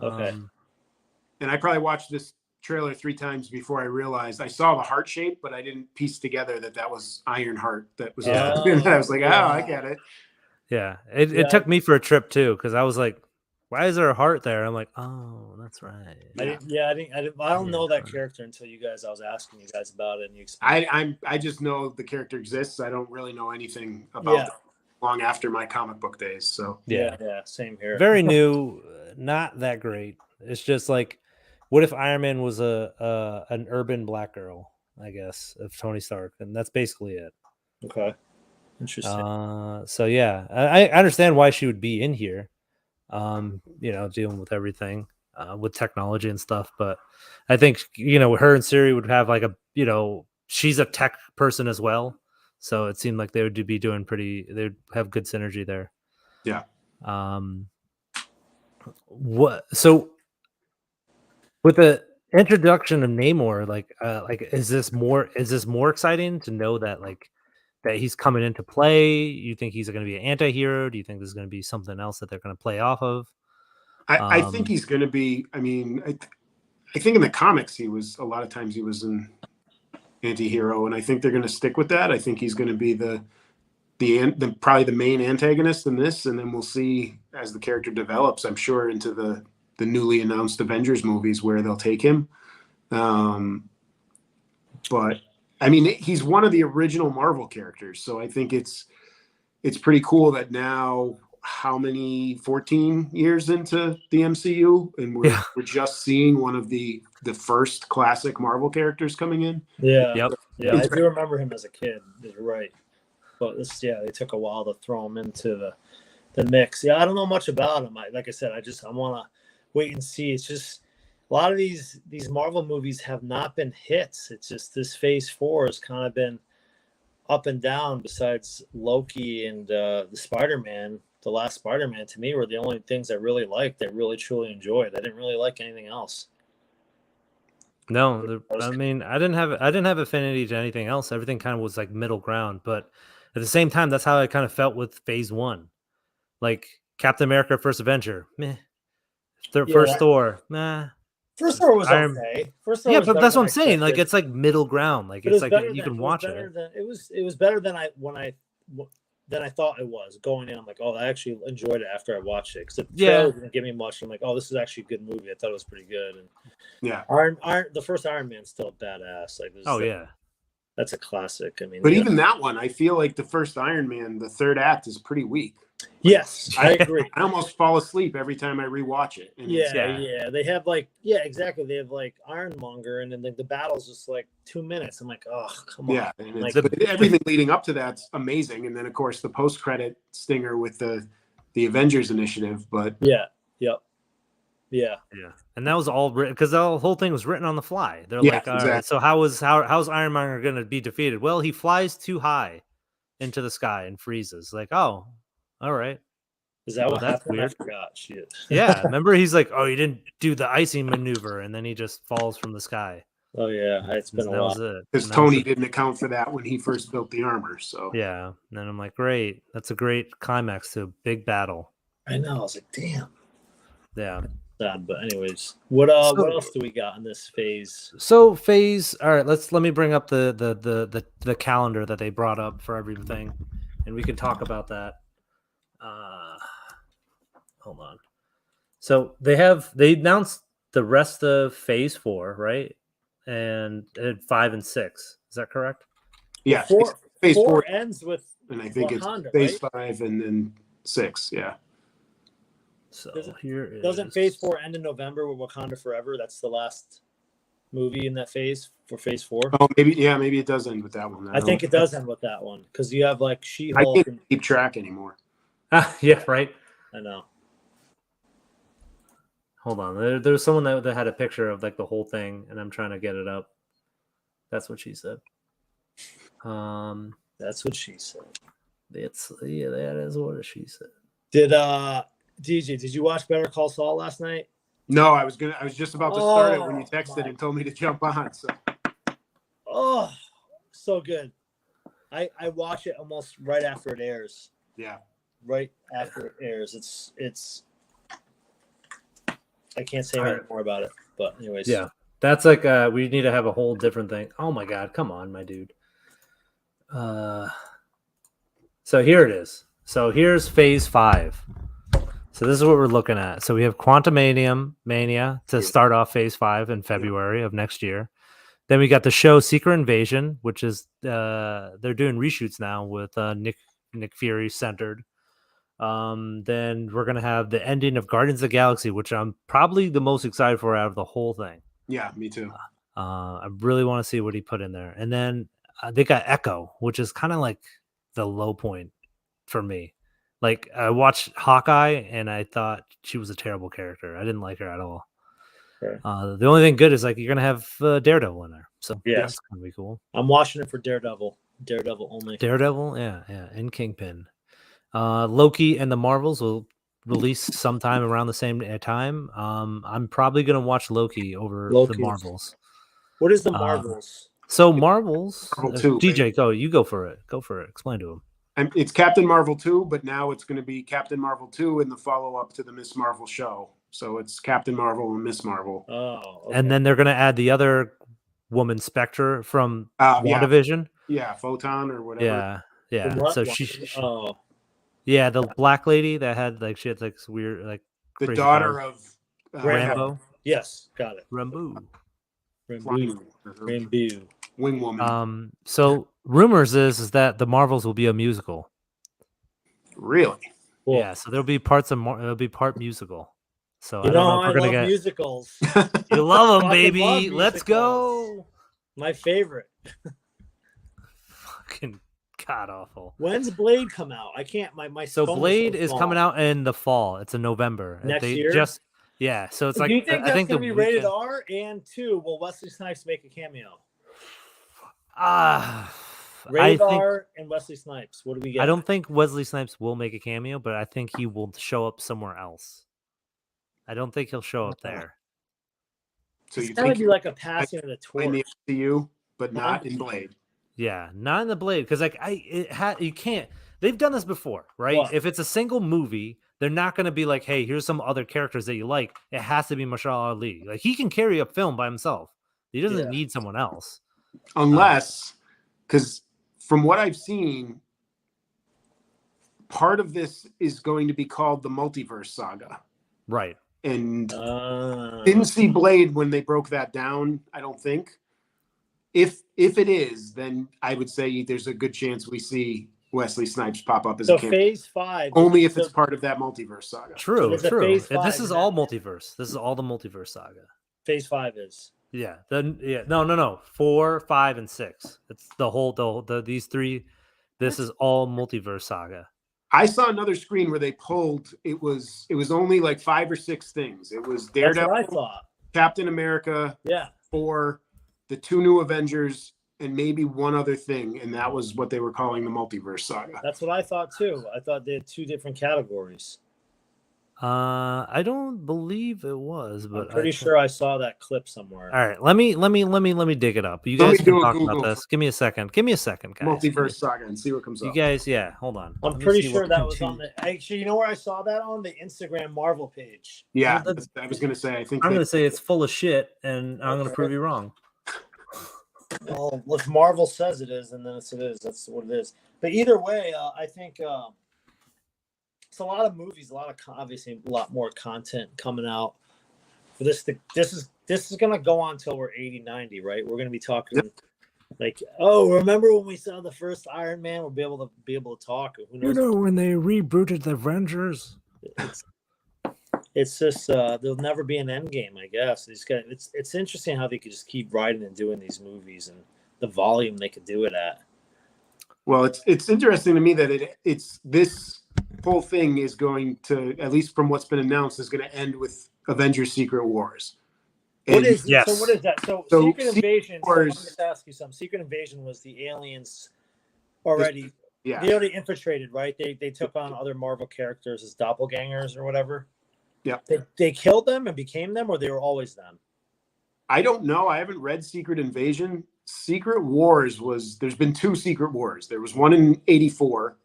And I probably watched this trailer 3 times before I realized I saw the heart shape, but I didn't piece together that was Ironheart. That was and I was like, I get it. Yeah. It took me for a trip too, because I was like, why is there a heart there? I'm like, oh, that's right. I don't know that character until I was asking you guys about it, and you explained. I just know the character exists. I don't really know anything about them long after my comic book days. So yeah, same here. Very new, not that great. It's just like, what if Iron Man was an urban black girl, I guess, of Tony Stark, and that's basically it. Okay, interesting. So yeah, I understand why she would be in here. Dealing with everything with technology and stuff, but I think her and Siri would have like she's a tech person as well, so it seemed like they would be doing they'd have good synergy there. Yeah. So with the introduction of Namor, like is this more exciting to know that that he's coming into play? You think he's going to be an anti-hero? Do you think this is going to be something else that they're going to play off of? I think he's going to be. I mean, I think in the comics he was a lot of times he was an anti-hero, and I think they're going to stick with that. I think he's going to be the probably the main antagonist in this, and then we'll see as the character develops, I'm sure, into the newly announced Avengers movies where they'll take him. But I mean, he's one of the original Marvel characters, so I think it's pretty cool that now, how many 14 years into the MCU, and we're just seeing one of the first classic Marvel characters coming in. Yeah, Yep. Yeah, I do remember him as a kid. You're right, but they took a while to throw him into the mix. Yeah, I don't know much about him. Like I said, I want to wait and see. It's just a lot of these Marvel movies have not been hits. It's just this Phase 4 has kind of been up and down. Besides Loki and the Spider-Man, the last Spider-Man to me were the only things I really liked. I really truly enjoyed. I didn't really like anything else. No, I mean, I didn't have affinity to anything else. Everything kind of was like middle ground, but at the same time, that's how I kind of felt with Phase 1. Like Captain America: First Avenger, meh. First Thor, nah. First Thor was okay. First Thor, yeah, was but that's what I'm better than I saying. Like expected. it's like middle ground. Like But it's it was like better you than- can watch it. It was better than I thought it was going in. I'm like, oh, I actually enjoyed it after I watched it, because the trailer didn't give me much. I'm like, oh, this is actually a good movie. I thought it was pretty good. And Yeah, the first Iron Man's still badass. Like, that's a classic. I mean, but even that one, I feel like the first Iron Man, the third act is pretty weak. Yes, I agree. I almost fall asleep every time I rewatch it. And They have exactly. They have like Ironmonger, and then the battle's just like 2 minutes. I'm like, oh, come on. Yeah, and but everything leading up to that's amazing, and then of course the post-credit stinger with the Avengers initiative. But yeah, and that was all written because the whole thing was written on the fly. They're Yeah, like, all exactly. right, so how's Ironmonger going to be defeated? Well, he flies too high into the sky and freezes. Like, oh, all right. Is that what that's happened? weird. I forgot. Shit. Yeah, remember he's like, oh, you didn't do the icing maneuver, and then he just falls from the sky. Oh yeah, it's been a while. Because Tony didn't account for that when he first built the armor. So yeah, and then I'm like, great, that's a great climax to a big battle. I know. I was like, damn. Yeah. Sad, but anyways, what else do we got in this phase? So phase. All right, let me bring up the calendar that they brought up for everything, and we can talk about that. Hold on. So they announced the rest of Phase 4, right? And 5 and 6. Is that correct? Yeah, Phase 4 ends with, and I think Wakanda, it's Phase right? 5 and then 6. Yeah. So here doesn't Phase 4 end in November with Wakanda Forever? That's the last movie in that phase for Phase 4. Oh, maybe it does end with that one. I think it does end with that one, because you have like I She-Hulk. can't keep track anymore. yeah, right. I know. Hold on. There's someone that had a picture of like the whole thing, and I'm trying to get it up. That's what she said. That's what she said. That is what she said. Did DJ, did you watch Better Call Saul last night? No, I was just about to start it when you texted and told me to jump on. So. Oh, so good. I watch it almost right after it airs. Yeah. Right after it airs. It's I can't say anything more about it. But anyways. Yeah. That's like we need to have a whole different thing. Oh my god, come on, my dude. So here it is. So here's Phase 5. So this is what we're looking at. So we have Mania to start off Phase 5 in February of next year. Then we got the show Secret Invasion, which is they're doing reshoots now with Nick Fury centered. Then we're gonna have the ending of Guardians of the Galaxy, which I'm probably the most excited for out of the whole thing. Yeah, me too. I really want to see what he put in there. And then they got Echo, which is kind of like the low point for me. Like I watched Hawkeye and I thought she was a terrible character. I didn't like her at all. Okay. The only thing good is like you're gonna have Daredevil in there, so Yes. that's gonna be cool. I'm watching it for Daredevil only. Daredevil, yeah, and Kingpin. Loki and the Marvels will released sometime around the same time. I'm probably gonna watch Loki over the Loki's- Marvels. What is the Marvels? So Marvels, Marvel 2, DJ, baby. go. You go for it. Go for it. Explain to him. It's Captain Marvel 2, but now it's going to be Captain Marvel 2 in the follow-up to the Miss Marvel show. So it's Captain Marvel and Miss Marvel. Oh, okay. And then they're gonna add the other woman, Spectre, from Yeah. WandaVision. Yeah, Photon or whatever. Yeah. What So one? she Oh, yeah, the black lady that had like she had like weird like The crazy daughter powers. of Rambo. yes, got it. Rambo. Rambo. Rambo. Wing Woman. So rumors is that the Marvels will be a musical. Really? Cool. Yeah, so there'll be parts of it'll be part musical. So You I don't know, know if I we're gonna love get musicals. you love them, Fucking baby. love Let's go. My favorite. Fucking god awful. When's Blade come out? I can't. My So phone Blade so is small. coming out in the fall. It's in November. Next They year? Just so it's like Do you think I that's think gonna the be rated weekend- R? And 2, will Wesley Snipes make a cameo? I Rated think R and Wesley Snipes. What do we get? I don't think Wesley Snipes will make a cameo, but I think he will show up somewhere else. I don't think he'll show up there. So It's you gotta think be like a passing of the in torch. the MCU, but not in Blade. Yeah, not in the Blade because like you can't. They've done this before, right? What? If it's a single movie, they're not going to be like, "Hey, here's some other characters that you like." It has to be Marshall Ali. Like he can carry a film by himself. He doesn't Yeah. need someone else. Unless, because from what I've seen, part of this is going to be called the Multiverse Saga. Right. And Ah. didn't see Blade when they broke that down, I don't think. If it is, then I would say there's a good chance we see Wesley Snipes pop up as So a cameo. Phase 5. Only if so- it's part of that multiverse saga. True. there's a True. phase And this 5 is in all that. multiverse. This is all the multiverse saga. Phase 5 is. Yeah. Then no. 4, 5, and 6. It's the whole these three. This is all multiverse saga. I saw another screen where they pulled. It was only like 5 or 6 things. It was That's what I Daredevil, thought. Captain America, Yeah. Thor, the 2 new Avengers, and maybe one other thing, and that was what they were calling the multiverse saga. That's what I thought too. I thought they had 2 different categories. I don't believe it was, but I'm pretty sure I saw that clip somewhere. All right, let me dig it up. You Let me guys do can a talk Google about this. Give me a second. Give me a second, guys. Multiverse saga and see what comes You up. guys, yeah, hold on. I'm Let me pretty see sure what that was continue- on the. Actually, you know where I saw that on the Instagram Marvel page. Yeah, Well, that's- I was gonna say. I think I'm they- going to say it's full of shit, and I'm going to Okay. prove you wrong. Well, if Marvel says it is, and then it is. That's what it is. But either way, I think it's a lot of movies, obviously a lot more content coming out. For this is gonna go on till we're 80, 90, right? We're gonna be talking like, oh, remember when we saw the first Iron Man? We'll be able to talk. Who knows? when they rebooted the Avengers? It's just there'll never be an end game, I guess. It's interesting how they could just keep writing and doing these movies and the volume they could do it at. Well, it's interesting to me that it's this whole thing is going to, at least from what's been announced, is going to end with Avengers: Secret Wars. What is yes. So what is that? So So Secret Secret Invasion. So let me Wars- just ask you something. Secret Invasion was the aliens already. Yeah, They already infiltrated, right? They took on other Marvel characters as doppelgangers or whatever. Yeah. They killed them and became them, or they were always them. I don't know. I haven't read Secret Invasion. Secret Wars there's been 2 Secret Wars. There was one in '84,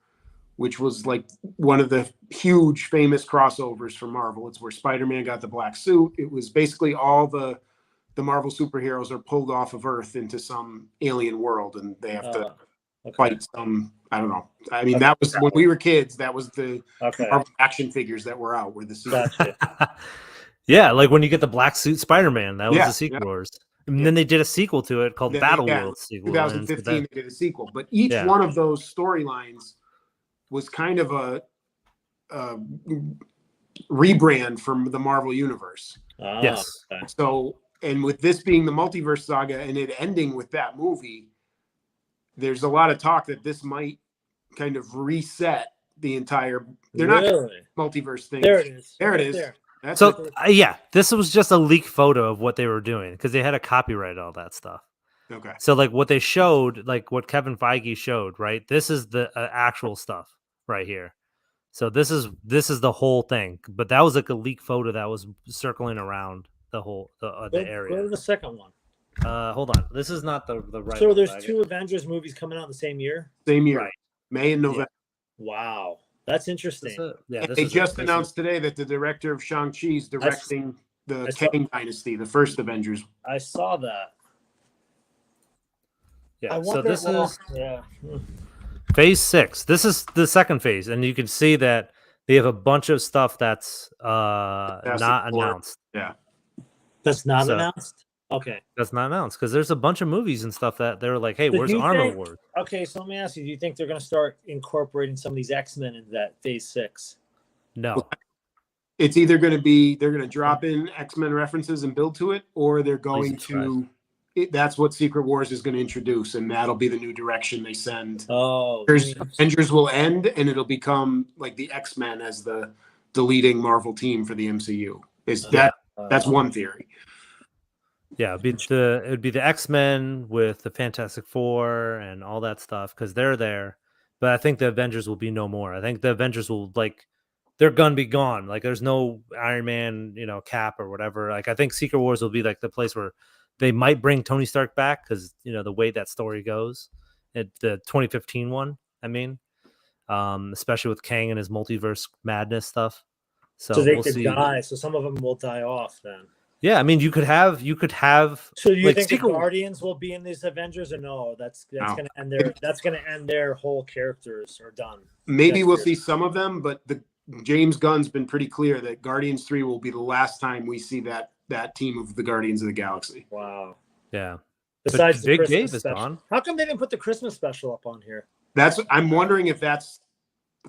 which was like one of the huge famous crossovers for Marvel. It's where Spider-Man got the black suit. It was basically all the Marvel superheroes are pulled off of Earth into some alien world, and they have to Okay. fight some. I don't know. I mean, that was when we were kids. That was the Okay. Marvel action figures that were out. Were the Secret. Gotcha. Yeah, like when you get the black suit Spider-Man, that was Yeah, the Secret yeah. Wars. And then they did a sequel to it called Then Battle yeah, World sequel. and it's 2015 the- they did a sequel, but each Yeah. one of those storylines was kind of a rebrand from the Marvel universe. Ah, Yes. okay. So, and with this being the multiverse saga and it ending with that movie, there's a lot of talk that this might kind of reset the entire. They're not Really? multiverse things. There it is. There it Right is. there. That's So it. yeah, this was just a leak photo of what they were doing because they had to copyright all that stuff. Okay. So like what they showed, like what Kevin Feige showed, right? This is the actual stuff right here. So this is the whole thing. But that was like a leak photo that was circling around the whole the Go area. to the second one. Hold on. This is not the right. So one, there's but I two Avengers movies coming out the same year. Same year, Right. May and November. Wow, that's interesting. Yeah, They just announced today that the director of Shang-Chi is directing the Kang Dynasty, the first Avengers. I saw that. Yeah. So this is yeah. phase 6. This is the second phase, and you can see that they have a bunch of stuff that's not announced. Yeah. That's not announced? Okay. That's not announced because there's a bunch of movies and stuff that they're like, hey, So where's do you Armor think- Wars? Okay, so let me ask you, do you think they're going to start incorporating some of these X-Men into that phase 6? No. It's either going to be they're going to drop in X-Men references and build to it, or they're going to. That's what Secret Wars is going to introduce, and that'll be the new direction they send. Oh, Avengers will end, and it'll become like the X-Men as the leading Marvel team for the MCU. That's one theory. Yeah, it would be the X-Men with the Fantastic Four and all that stuff because they're there. But I think the Avengers will be no more. I think the Avengers will they're gonna be gone. Like there's no Iron Man, Cap or whatever. Like I think Secret Wars will be like the place where they might bring Tony Stark back because the way that story goes, the 2015 one. I mean, especially with Kang and his multiverse madness stuff. So they we'll could see. die. So some of them will die off then. Yeah, I mean, you could have. So do you like, think the Guardians will be in these Avengers, or no? That's No. going to end their. That's going to end their whole characters are done. Maybe we'll see some of them, but James Gunn's been pretty clear that Guardians 3 will be the last time we see that team of the Guardians of the Galaxy. Wow. Yeah. Besides the Big Christmas Dave is special. gone. How come they didn't put the Christmas special up on here? I'm wondering if that's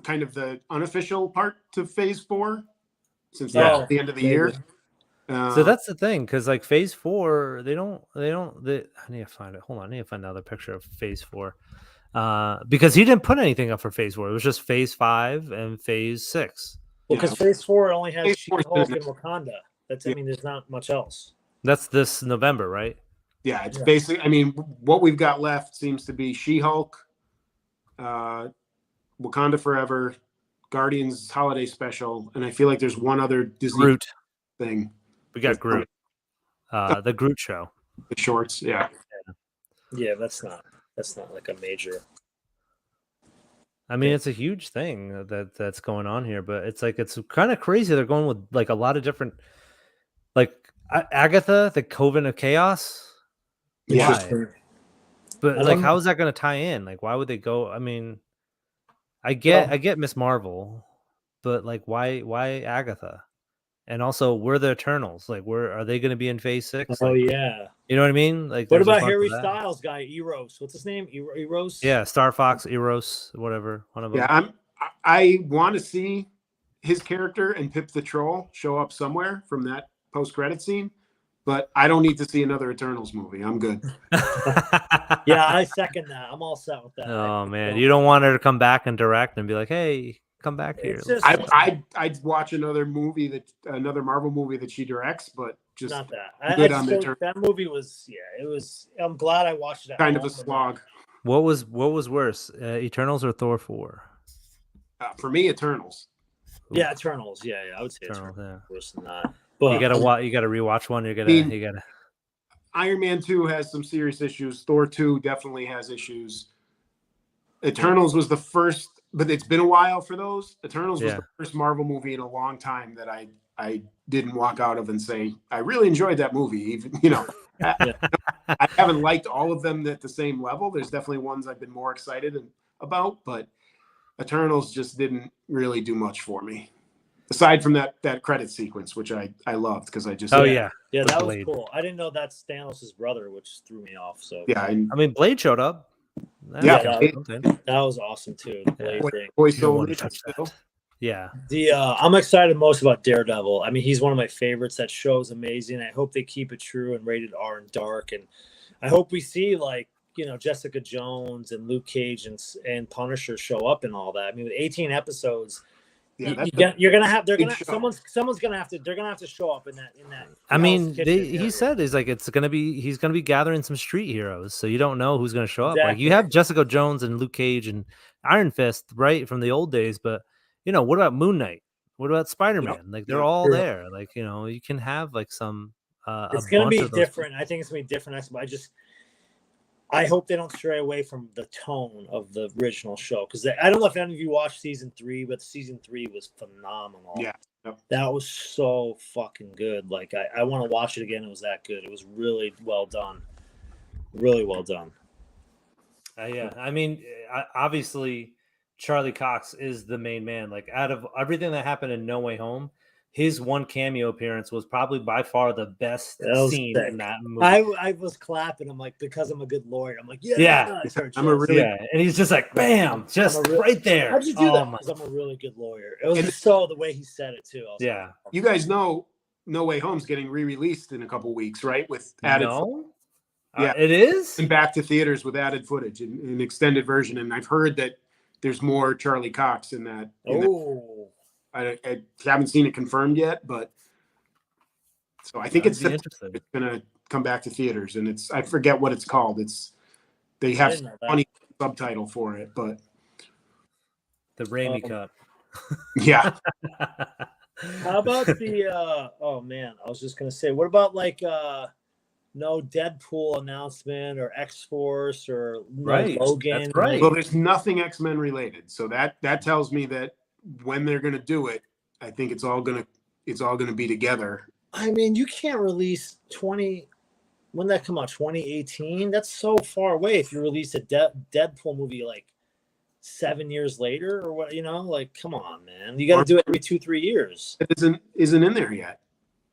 kind of the unofficial part to Phase 4, since that's at the end of the year. So that's the thing, because like Phase 4, I need to find it. Hold on, I need to find another picture of Phase 4. Because he didn't put anything up for Phase 4. It was just Phase 5 and Phase 6. Well, because Phase 4 only has Phase 4 She-Hulk and Wakanda. I mean, there's not much else. That's this November, right? Yeah, it's basically. I mean, what we've got left seems to be She-Hulk, Wakanda Forever, Guardians Holiday Special, and I feel like there's one other Disney Groot thing. We got Groot. The Groot show. The shorts, yeah. Yeah, that's not like a major. I mean, it's a huge thing that's going on here, but it's kind of crazy. They're going with like a lot of different, like Agatha, the Coven of Chaos. Yeah. But like, how is that going to tie in? Like, why would they go? I mean, I get Miss Marvel, but like, why Agatha? And also, we're the Eternals. Like, are they going to be in Phase 6? Oh like, yeah. You know what I mean? Like, what about Harry Styles guy Eros? What's his name? Eros? Yeah, Star Fox, Eros, whatever. One of them. Yeah, I want to see his character and Pip the Troll show up somewhere from that post-credit scene, but I don't need to see another Eternals movie. I'm good. Yeah, I second that. I'm all set with that. Oh man, you don't want her to come back and direct and be like, "Hey, come back here." I'd watch another Marvel movie that she directs, but just not that. That movie was it was. I'm glad I watched it. Kind of a slog. What was worse, Eternals or Thor 4? For me, Eternals. Yeah, Eternals. Yeah, I would say Eternals. Worse than that. But you gotta rewatch one. You gotta. Iron Man 2 has some serious issues. Thor 2 definitely has issues. Eternals was the first, but it's been a while for those. Eternals was the first Marvel movie in a long time that I didn't walk out of and say I really enjoyed that movie. Even I haven't liked all of them at the same level. There's definitely ones I've been more excited about, but Eternals just didn't really do much for me. Aside from that credit sequence, which I loved because I just yeah, that was cool. I didn't know that's Thanos' brother, which threw me off. So yeah, I mean Blade showed up. That was awesome too. The Blade thing. Yeah. I'm excited most about Daredevil. I mean, he's one of my favorites. That show is amazing. I hope they keep it true and rated R and dark, and I hope we see Jessica Jones and Luke Cage and Punisher show up and all that. I mean, with 18 episodes. Yeah, someone's gonna have to show up in that. I mean, he said he's gonna be gathering some street heroes, so you don't know who's gonna show up. Exactly. Like you have Jessica Jones and Luke Cage and Iron Fist, right, from the old days, but what about Moon Knight? What about Spider-Man? Like they're all True. there. Like, you can have like some It's a gonna bunch be of those. different. I think it's gonna be different. I hope they don't stray away from the tone of the original show, because I don't know if any of you watched season 3, but season 3 was phenomenal. Yeah. Yep. That was so fucking good. Like I want to watch it again. It was that good. It was really well done. Really well done. Yeah, I mean, obviously, Charlie Cox is the main man. Like, out of everything that happened in No Way Home, his one cameo appearance was probably by far the best That was scene sick. in that movie. I was clapping. I'm like, because I'm a good lawyer. I'm like, yeah. And he's just like, bam, just right there. How'd you do that? Because I'm a really good lawyer. It was just so the way he said it too. Yeah. You guys know No Way Home's getting re-released in a couple weeks, right? With added yeah, it is. And back to theaters with added footage and an extended version. And I've heard that there's more Charlie Cox in that. I haven't seen it confirmed yet, but so I think it's going to come back to theaters, and I forget what it's called. They have a funny subtitle for it, but the Raimi Cup. Yeah. How about the oh man, I was just gonna say, what about like no Deadpool announcement or X-Force or Logan? That's right. Well, there's nothing X-Men related, so that tells me that when they're gonna do it, I think it's all gonna be together. I mean, you can't release when that come out, 2018? That's so far away. If you release a Deadpool movie like 7 years later or what, like, come on, man. You got to do it every 2-3 years. It isn't in there yet.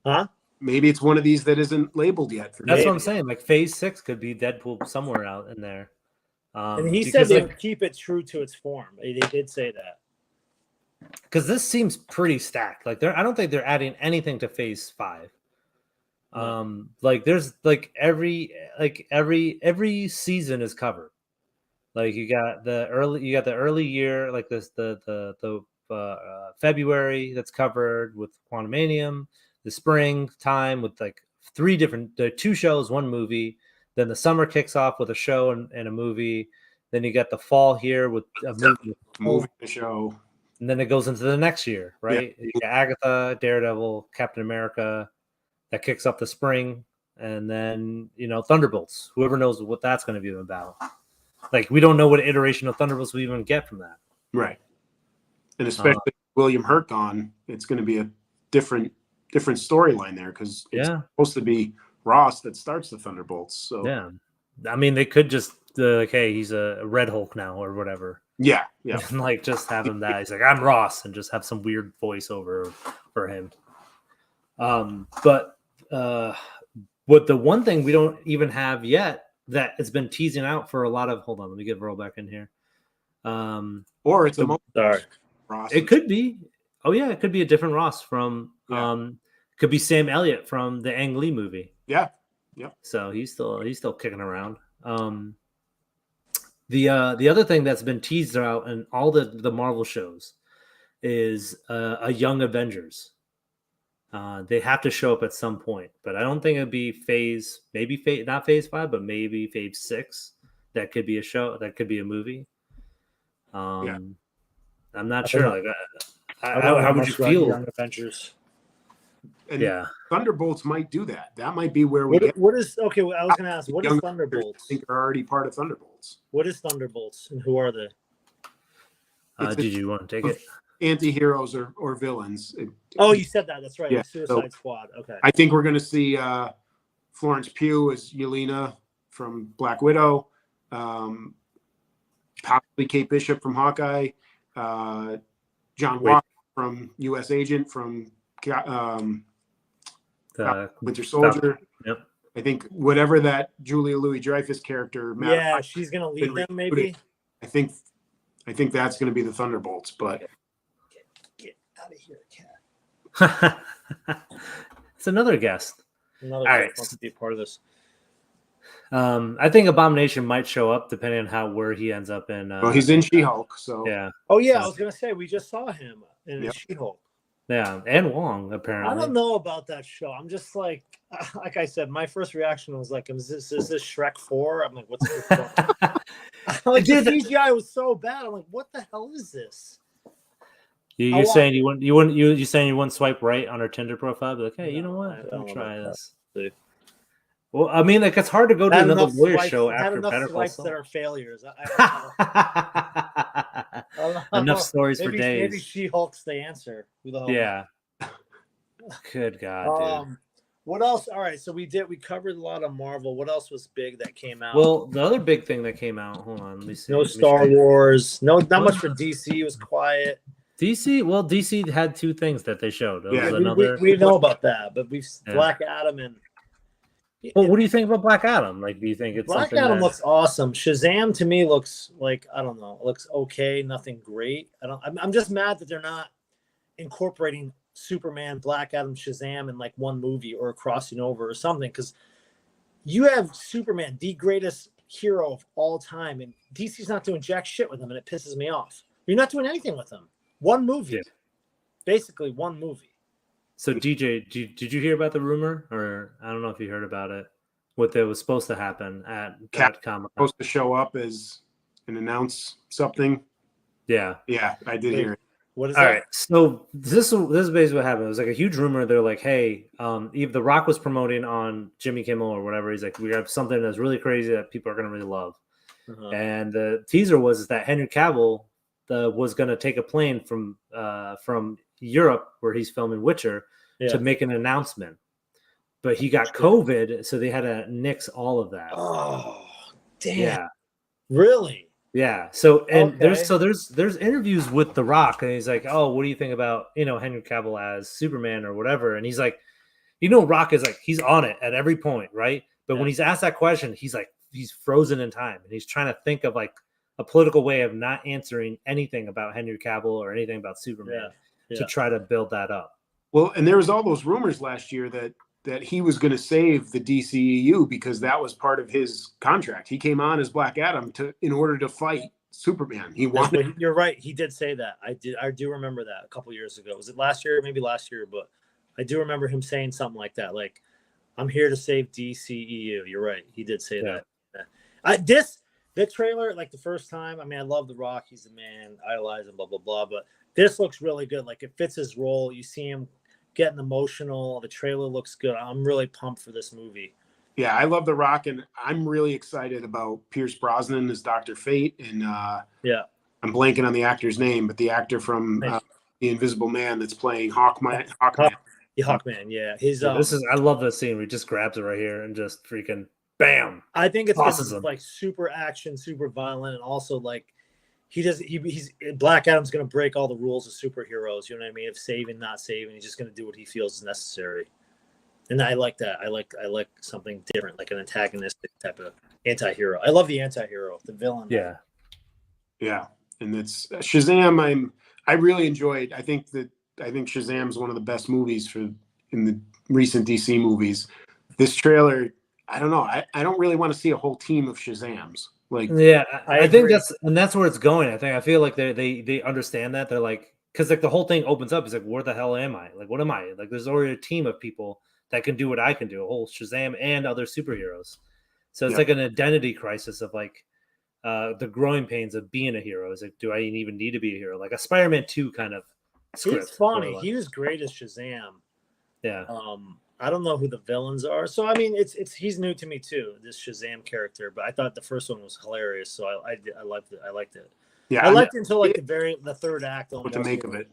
Huh? Maybe it's one of these that isn't labeled yet. That's what I'm saying. Like Phase 6 could be Deadpool somewhere out in there. And he said they would keep it true to its form. They did say that. Because this seems pretty stacked. Like I don't think they're adding anything to Phase 5. Like there's like every season is covered. Like you got the early year, like this the February that's covered with Quantumanium, the spring time with like 2 shows, 1 movie. Then the summer kicks off with a show and a movie. Then you got the fall here with a movie, the show. And then it goes into the next year, right? Yeah. You got Agatha, Daredevil, Captain America, that kicks up the spring, and then Thunderbolts. Whoever knows what that's going to be about. Like we don't know what iteration of Thunderbolts we even get from that, right? And especially William Hurt gone, it's going to be a different storyline there because it's supposed to be Ross that starts the Thunderbolts. So yeah, I mean they could just like, hey, he's a Red Hulk now or whatever. Yeah. And like just have him that he's like, I'm Ross, and just have some weird voiceover for him. But what the one thing we don't even have yet that it's been teasing out for a lot of. Hold on, let me get Verl back in here. Or it's Ross. It could be. Oh yeah, it could be a different Ross from. Could be Sam Elliott from the Ang Lee movie. Yeah. So he's still kicking around. The other thing that's been teased out in all the Marvel shows is a Young Avengers. They have to show up at some point, but I don't think it'd be not Phase 5, but maybe Phase 6. That could be a show. That could be a movie. I'm not sure. Like, how would you feel? Young Avengers. And Thunderbolts might do that. That might be where what is okay? I was going to ask, what is Thunderbolts? I think are already part of Thunderbolts. What is Thunderbolts, and who are they? Did you want to take it? Anti-heroes or villains. You said that. That's right. Yeah, Suicide Squad. Okay. I think we're going to see Florence Pugh as Yelena from Black Widow, possibly Kate Bishop from Hawkeye, John Walker from U.S. Agent from Winter Soldier. Yep. I think whatever that Julia Louis-Dreyfus character. She's going to lead them. Maybe. I think that's going to be the Thunderbolts, but. Get out of here, cat. It's another guest. Another guest wants to be a part of this. I think Abomination might show up depending on where he ends up in. Well, he's in She-Hulk, so yeah. Oh yeah, I was gonna say we just saw him in She-Hulk. Yeah, and Wong apparently. I don't know about that show. I'm just like I said, my first reaction was like, is this Shrek 4? I'm like, what's this? Like the CGI was so bad. I'm like, what the hell is this? You're want- saying you saying you wouldn't swipe right on her Tinder profile? Be like, hey, you know No, what? I Let don't me know try about this. that. Well, I mean, like it's hard to go to Had another enough lawyer swipes- show had after enough Better Call swipes that Saul. are failures. Enough Enough stories for days. Maybe She-Hulk's the answer. Who the hell knows? Yeah. Good God, dude. What else? All right, so we covered a lot of Marvel. What else was big that came out? Well, the other big thing that came out. Hold on, let me see. No Let me Star show you. Wars. No, not much for DC. It was quiet. DC. Well, DC had two things that they showed. There Yeah, was another. We know about that, but we've Yeah. Black Adam and. Well, what do you think about Black Adam? Like, do you think it's Black something Adam that... looks awesome. Shazam to me looks like, I don't know, it looks okay, nothing great. I'm just mad that they're not incorporating Superman, Black Adam, Shazam in like one movie or crossing over or something, because you have Superman, the greatest hero of all time, and DC's not doing jack shit with him, and it pisses me off. You're not doing anything with him. One movie, basically one movie. So DJ, did you hear about the rumor, or I don't know if you heard about it? What that was supposed to happen at Comic-Con? Supposed to show up as and announce something. Yeah, I did hear it. What is all that? right. So this is basically what happened. It was like a huge rumor. They're like, hey, if The Rock was promoting on Jimmy Kimmel or whatever, he's like, we have something that's really crazy that people are gonna really love. And the teaser was that Henry Cavill was gonna take a plane from Europe, where he's filming Witcher, to make an announcement, but he got COVID, so they had to nix all of that. Oh, damn! Yeah, Really? yeah. So there's Okay. there's interviews with The Rock, and he's like, oh, what do you think about Henry Cavill as Superman or whatever? And he's like, Rock is like, he's on it at every point, right? But when he's asked that question, he's like, he's frozen in time, and he's trying to think of like a political way of not answering anything about Henry Cavill or anything about Superman to try to build that up. Well, and there was all those rumors last year that he was going to save the DCEU because that was part of his contract. He came on as Black Adam in order to fight Superman. He wanted. You're right. He did say that. I do remember that a couple years ago. Was it last year? Maybe last year, but I do remember him saying something like that. Like, I'm here to save DCEU. You're right. He did say that. The trailer, like the first time, I mean, I love The Rock. He's the man. Idolize him, blah, blah, blah. But this looks really good. Like, it fits his role. You see him getting emotional. The trailer looks good. I'm really pumped for this movie. Yeah, I love The Rock, and I'm really excited about Pierce Brosnan as Dr. Fate. And I'm blanking on the actor's name, but the actor from The Invisible Man that's playing Hawkman. Hawkman, yeah. I love this scene where he just grabs it right here and just freaking bam. I think it's tosses him. Like super action, super violent, and also like he's Black Adam's gonna break all the rules of superheroes, you know what I mean? Of saving, not saving, he's just gonna do what he feels is necessary. And I like that. I like something different, like an antagonistic type of anti-hero. I love the anti-hero, the villain. Yeah. Yeah. And it's Shazam. I really enjoyed. I think Shazam's one of the best movies in the recent DC movies. This trailer, I don't know. I don't really want to see a whole team of Shazams. Like, yeah, I think that's where it's going. I feel like they understand that. They're like, because like the whole thing opens up. It's like, where the hell am I? Like, what am I? Like, there's already a team of people that can do what I can do, a whole Shazam and other superheroes. So it's like an identity crisis of like the growing pains of being a hero. Is like, do I even need to be a hero? Like a Spider-Man 2 kind of script. It's funny. He was great as Shazam. Yeah. I don't know who the villains are. So I mean, he's new to me too, this Shazam character, but I thought the first one was hilarious. So I liked it. I liked it. Yeah. I liked it until like the third act. What to make of it.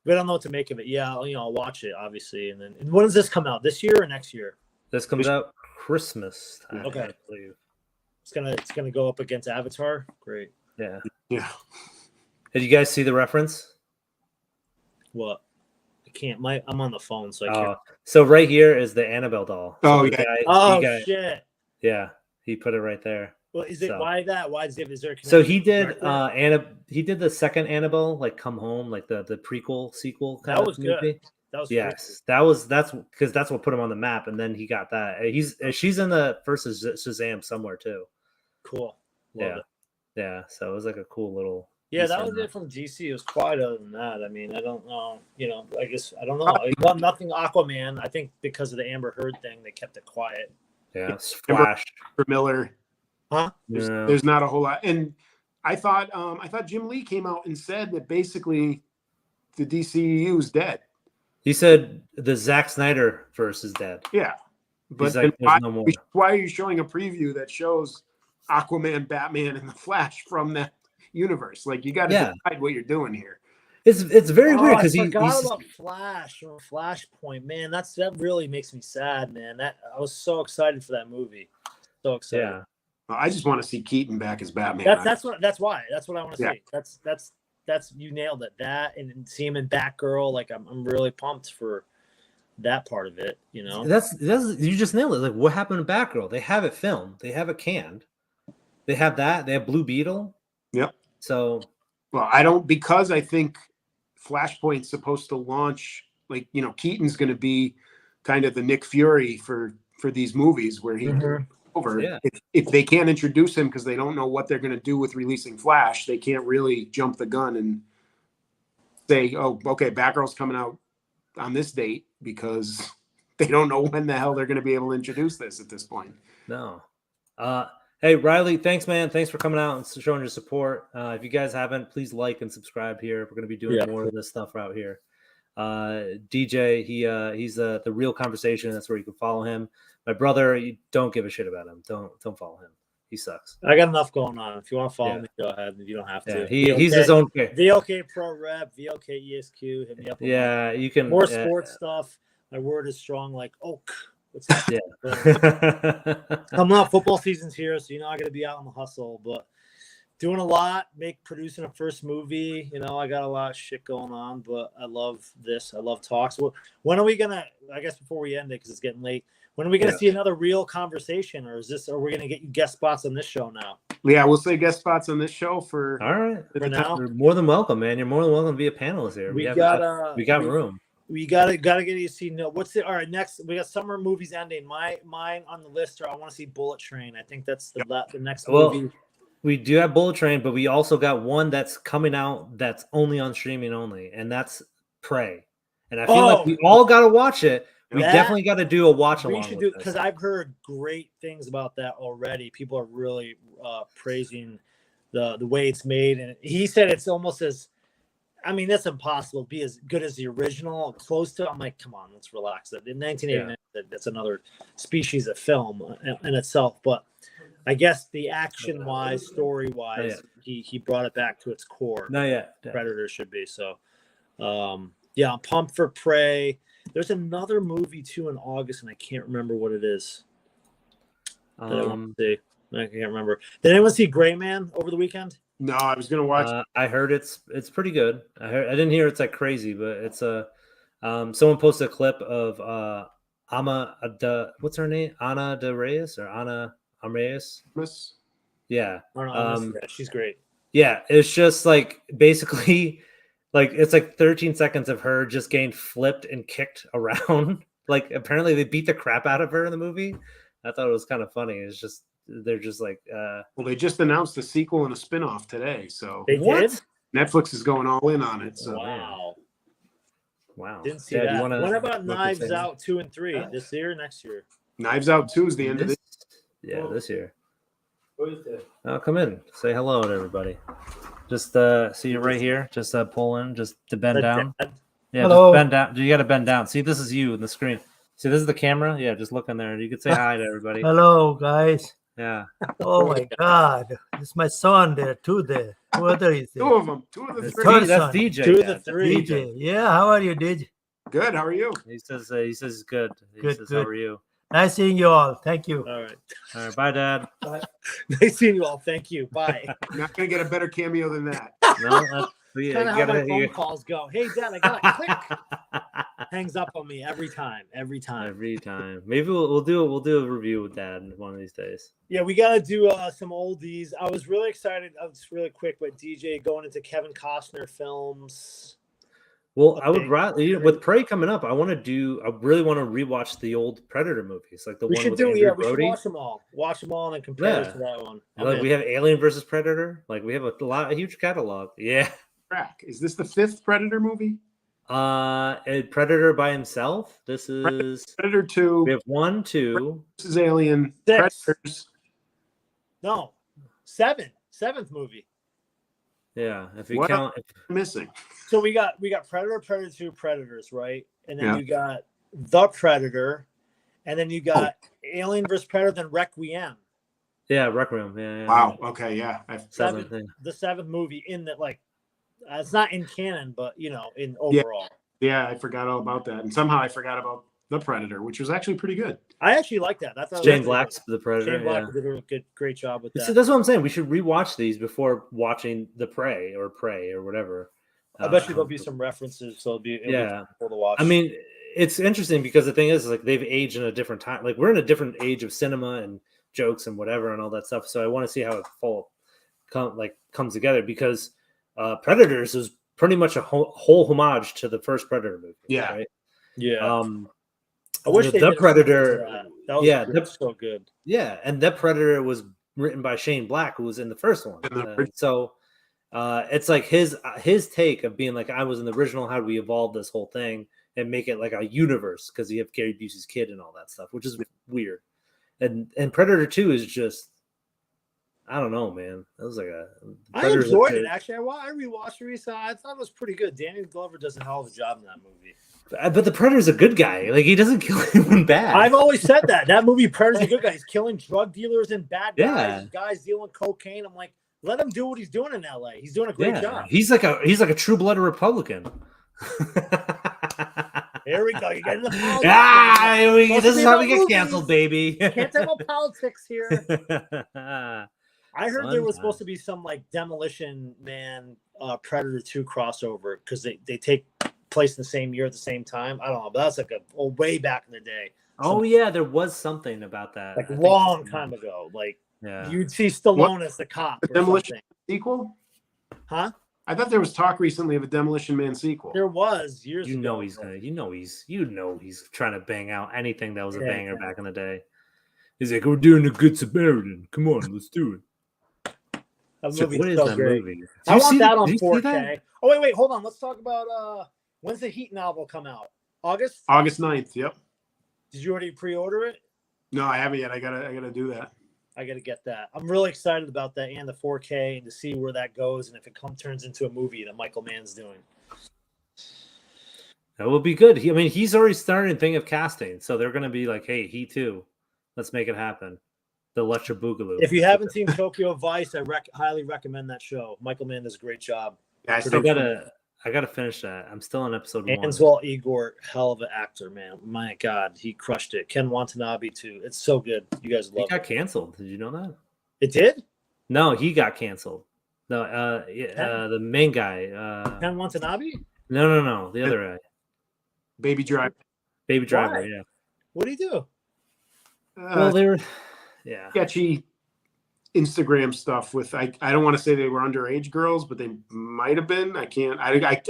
We don't know what to make of it. Yeah, I'll watch it, obviously. And then when does this come out? This year or next year? This comes out Christmas time, okay. I believe. It's gonna go up against Avatar. Great. Yeah. Did you guys see the reference? What? I can't. I'm on the phone, so I can't. So right here is the Annabelle doll. So shit. Yeah, he put it right there. Well, is it why that? Why is there? So he did he did the second Annabelle, like Come Home, like the prequel sequel kind of movie. Good. That was that's because that's what put him on the map, and then he got that. She's in the first Shazam somewhere too. Cool. Yeah. So it was like a cool little. Yeah, that was it from DC. It was quiet other than that. I mean, I don't know. I guess I don't know. Well, nothing Aquaman. I think because of the Amber Heard thing, they kept it quiet. Yeah, Flash. For Miller. Huh? There's not a whole lot. And I thought Jim Lee came out and said that basically the DCEU is dead. He said the Zack Snyder verse is dead. Yeah, but He's like, there's no more. why are you showing a preview that shows Aquaman, Batman, and the Flash from that universe? Like, you got to decide what you're doing here. It's very weird because I forgot about Flash or Flashpoint. Man, that really makes me sad, man. That I was so excited for that movie. So excited. Yeah. I just want to see Keaton back as Batman. That's what I want to see. That's you nailed it. That and see him in Batgirl. Like I'm really pumped for that part of it. You know, that's you just nailed it. Like, what happened to Batgirl? They have it filmed. They have it canned. They have that. They have Blue Beetle. Yep. So, well, because I think Flashpoint's supposed to launch. Like, you know, Keaton's going to be kind of the Nick Fury for these movies where he. Over. Yeah. If they can't introduce him because they don't know what they're going to do with releasing Flash, they can't really jump the gun and say, "Oh, okay, Batgirl's coming out on this date," because they don't know when the hell they're going to be able to introduce this at this point. No. Hey, Riley, thanks, man. Thanks for coming out and showing your support. If you guys haven't, please like and subscribe here. We're going to be doing more of this stuff out here. DJ, he's the Real Conversation. That's where you can follow him. My brother, you don't give a shit about him. Don't follow him. He sucks. I got enough going on. If you want to follow me, go ahead. You don't have to. He's his own kid. VLK Pro Rep, VLK ESQ. Hit me up. You can more sports stuff. My word is strong, like oak. What's that? Yeah. Coming up, football season's here, so I got to be out on the hustle. But doing a lot, producing a first movie. You know, I got a lot of shit going on, but I love this. I love talks. When are we gonna? I guess before we end it, because it's getting late. When are we going to see another Real Conversation, or are we going to get you guest spots on this show now? Yeah, we'll say guest spots on this show for. All right, for now. You're more than welcome, man. You're more than welcome to be a panelist here. We got room. We gotta get you to see. No, all right? Next, we got summer movies ending. Mine on the list are I want to see Bullet Train. I think that's the next movie. We do have Bullet Train, but we also got one that's coming out that's only on streaming only, and that's Prey. And I feel like we all got to watch it. We definitely got to do a watch along. We should do, because I've heard great things about that already. People are really praising the way it's made, and he said it's almost as, I mean, that's impossible to be as good as the original, close to. I'm like, come on, let's relax. In 1989, that's another species of film in itself. But I guess the action-wise, story-wise, he brought it back to its core. No, Predator should be so. I'm pumped for Prey. There's another movie too in August, and I can't remember what it is. I can't remember. Did anyone see Gray Man over the weekend? No, I was gonna watch. I heard it's pretty good. I didn't hear it's like crazy, but it's someone posted a clip of what's her name? Ana de Reyes or Ana Reyes? Yeah. She's great. Yeah, it's just like basically. Like, it's like 13 seconds of her just getting flipped and kicked around. Like, apparently they beat the crap out of her in the movie. I thought it was kind of funny. It's just, they're just like... Well, they just announced a sequel and a spinoff today, so... They did? Netflix is going all in on it, so... Wow. Didn't see that. What about Knives Out 2 and 3? This year, next year? Knives Out 2 is the end of this... Yeah, this year. Oh, come in. Say hello to everybody. Just see you right here. Just pull in. Just to bend down. Yeah, hello. Just bend down. You got to bend down. See, this is you in the screen. See, this is the camera. Yeah, just look in there. You can say hi to everybody. Hello, guys. Yeah. Oh my God, it's my son there too. There, who other is there? Two of them. Two of the three. That's DJ. Two of the three. DJ. Yeah. How are you, DJ? Good. How are you? He says good. Good. How are you? Nice seeing you all. Thank you. All right. Bye, Dad. Bye. Nice seeing you all. Thank you. Bye. Not gonna get a better cameo than that. No, that's kind of how my phone calls go. Hey, Dad, I got a click. Hangs up on me every time. Every time. Maybe we'll do a review with Dad one of these days. Yeah, we got to do some oldies. I was really excited. I was really quick, but DJ going into Kevin Costner films. Well, I would rather with Prey coming up. I really want to rewatch the old Predator movies, like the one with Andrew Brody. We should watch them all, and then compare it to that one. Like we have Alien versus Predator. Like we have a huge catalog. Yeah. Is this the 5th Predator movie? Predator by himself. This is Predator 2. We have 1, 2. This is Alien. 6. Predators. No, 7th movie. Yeah, if you What count, missing? So we got Predator, Predator 2, Predators, right? And then Yeah. you got The Predator, and then you got Alien vs. Predator, then Requiem. yeah, Requiem. Yeah. Wow. Okay. Yeah. Seventh thing. The seventh movie in that, like, it's not in canon, but in overall. Yeah, I forgot all about that, and somehow I forgot about The Predator, which was actually pretty good. I actually like that. That's Shane Black's The Predator. Shane Black did a great job with that. So that's what I'm saying. We should rewatch these before watching The Prey or whatever. I bet you there'll be some references, so it'll be cool to watch. I mean, it's interesting because the thing is, like, they've aged in a different time. Like, we're in a different age of cinema and jokes and whatever and all that stuff. So I want to see how it comes together, because Predators is pretty much a whole homage to the first Predator movie. Yeah. Right? Yeah. I wish the Predator. That was so good. Yeah, and that Predator was written by Shane Black, who was in the first one. So it's like his take of being like, I was in the original. How do we evolve this whole thing and make it like a universe? Because you have Gary Busey's kid and all that stuff, which is weird. And Predator 2 is just, I don't know, man. It was like I enjoyed it, actually. I rewatched it recently. I thought it was pretty good. Danny Glover does a hell of a job in that movie. But the Predator's a good guy. Like, he doesn't kill anyone bad. I've always said that movie Predator's a good guy. He's killing drug dealers and bad guys, guys dealing cocaine. I'm like, let him do what he's doing in LA. He's doing a great job. He's like a true-blooded Republican. There we go. You get in the politics. This is how we get canceled, baby. Can't talk about politics here. I heard there was supposed to be some like Demolition Man Predator 2 crossover, because they take place in the same year at the same time. I don't know, but that's like a way back in the day. Yeah, there was something about that. Like a long time ago. Like, you'd see Stallone as the cop. Demolition sequel? Huh? I thought there was talk recently of a Demolition Man sequel. There was years ago. He's trying to bang out anything that was a banger back in the day. He's like, we're doing a Good Samaritan. Come on, let's do it. That So movie's what is so that great. movie? I want that on 4K. Oh, wait, hold on. Let's talk about when's the Heat novel come out? August? August 9th, yep. Did you already pre-order it? No, I haven't yet. I gotta do that. I gotta get that. I'm really excited about that and the 4K, and to see where that goes, and if it turns into a movie that Michael Mann's doing. That will be good. He's already started thinking of casting, so they're gonna be like, hey, he too. Let's make it happen. The Electra Boogaloo. If you haven't seen Tokyo Vice, I highly recommend that show. Michael Mann does a great job. Yeah, I gotta finish that. I'm still on episode 1. Ansel Igor, hell of an actor, man. My God, he crushed it. Ken Watanabe too. It's so good. You guys love it. He got canceled. Did you know that? It did? No, he got canceled. No, the main guy. Ken Watanabe? No, the other guy. Baby Driver. Baby Driver. Why? Yeah. What do you do? Well, they were. Yeah. Sketchy Instagram stuff with I don't want to say they were underage girls, but they might have been. I can't. I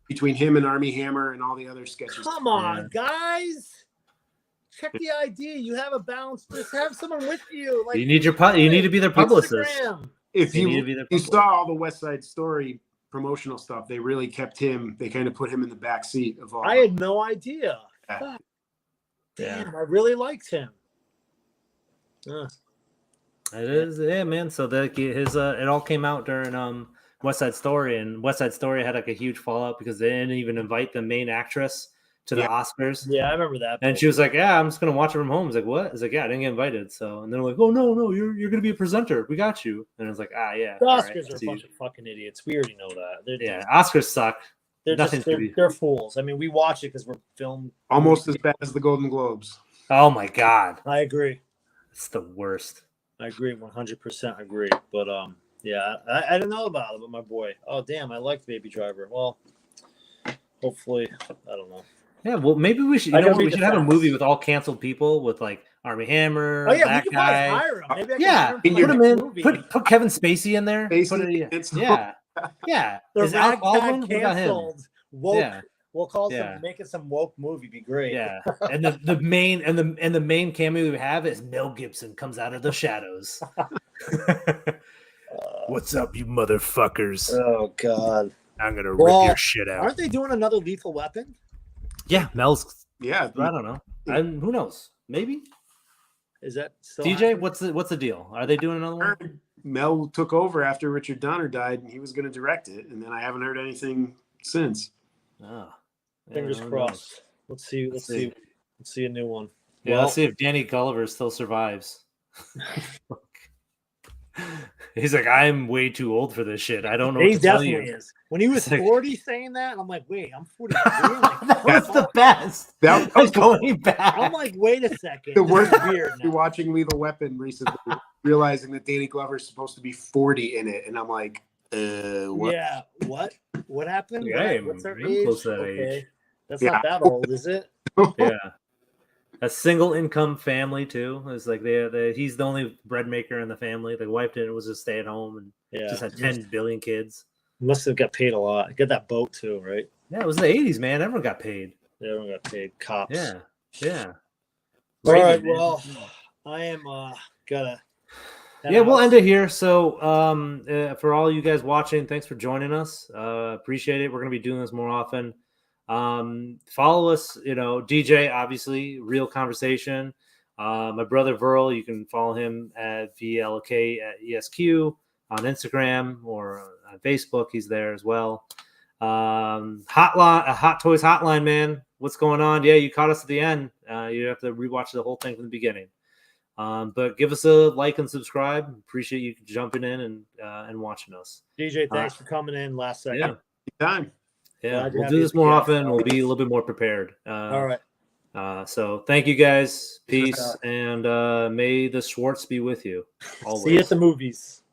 between him and Armie Hammer and all the other sketches. Come on, guys. Check the ID. You have a balance. Just have someone with you. Like, you need you need to be their publicist. Instagram. If you saw all the West Side Story promotional stuff, they really kept him. They kind of put him in the back seat of all. I had no idea. Yeah. Damn, I really liked him. It is, yeah, man. So it all came out during West Side Story, and West Side Story had like a huge fallout because they didn't even invite the main actress to the Oscars. Yeah, I remember that. And she was like, "Yeah, I'm just gonna watch it from home." I was like, "What?" I was like, "Yeah, I didn't get invited." So, and they're like, "Oh no, you're gonna be a presenter. We got you." And I was like, yeah. The Oscars are a bunch of fucking idiots. We already know that. Oscars suck. They're fools. I mean, we watch it because we're filmed almost as bad as the Golden Globes. Oh my God, I agree. It's the worst. I agree, 100% agree. But yeah, I didn't know about it, but my boy. Oh damn, I liked Baby Driver. Well, hopefully, I don't know. Yeah, well, maybe we should. We should have a movie with all canceled people with like Armie Hammer. Oh yeah, that we could guy. hire him. Maybe I put him in. Put Kevin Spacey in there. Yeah. The Is Alec Baldwin? What about him? Canceled. Woke. Yeah. We'll call make it some woke movie. Be great. Yeah, and the main cameo we have is Mel Gibson comes out of the shadows. What's up, you motherfuckers? Oh God, I'm gonna rip your shit out. Aren't they doing another Lethal Weapon? Yeah, Mel's. Yeah, I don't know. Who knows? Maybe. Is that still DJ? happening? What's the deal? Are they doing another one? Mel took over after Richard Donner died, and he was going to direct it. And then I haven't heard anything since. Oh, Fingers who crossed. knows? Let's see a new one. Yeah, let's see if Danny Gulliver still survives. He's like, I'm way too old for this shit. I don't know. He what to tell definitely you. is. When he was It's like- 40 saying that, I'm like, wait, I'm 43. That was the best. That was going back. I'm like, wait a second. the This worst. is weird now. Watching Lethal Weapon recently, realizing that Danny Glover is supposed to be 40 in it, and I'm like, what? Yeah. What happened? Yeah, What's our I'm age? close to that age. That's Yeah. not that old, is it? Yeah. A single income family too. It's like he's the only bread maker in the family. The wife didn't was just stay at home and Yeah. just had 10 billion kids. Must have got paid a lot. Got that boat too, right? Yeah, it was the 80s, man. Everyone got paid. Yeah, everyone got paid. Cops. Yeah. Yeah. All right. Reagan, man. Well, I am gotta. Yeah, we'll end it here. So for all you guys watching, thanks for joining us. Appreciate it. We're gonna be doing this more often. Follow us, DJ, obviously, Real Conversation. My brother Verl, you can follow him at VLK at ESQ on Instagram or on Facebook. He's there as well. Hot Toys Hotline, man. What's going on? Yeah, you caught us at the end. You have to rewatch the whole thing from the beginning. But give us a like and subscribe. Appreciate you jumping in and watching us. DJ, thanks for coming in last second. Yeah. Time. Yeah, Glad to we'll have do you this more again. often. We'll be a little bit more prepared. All right. So thank you guys. Peace Peace. And may the Schwartz be with you. Always. See you at the movies.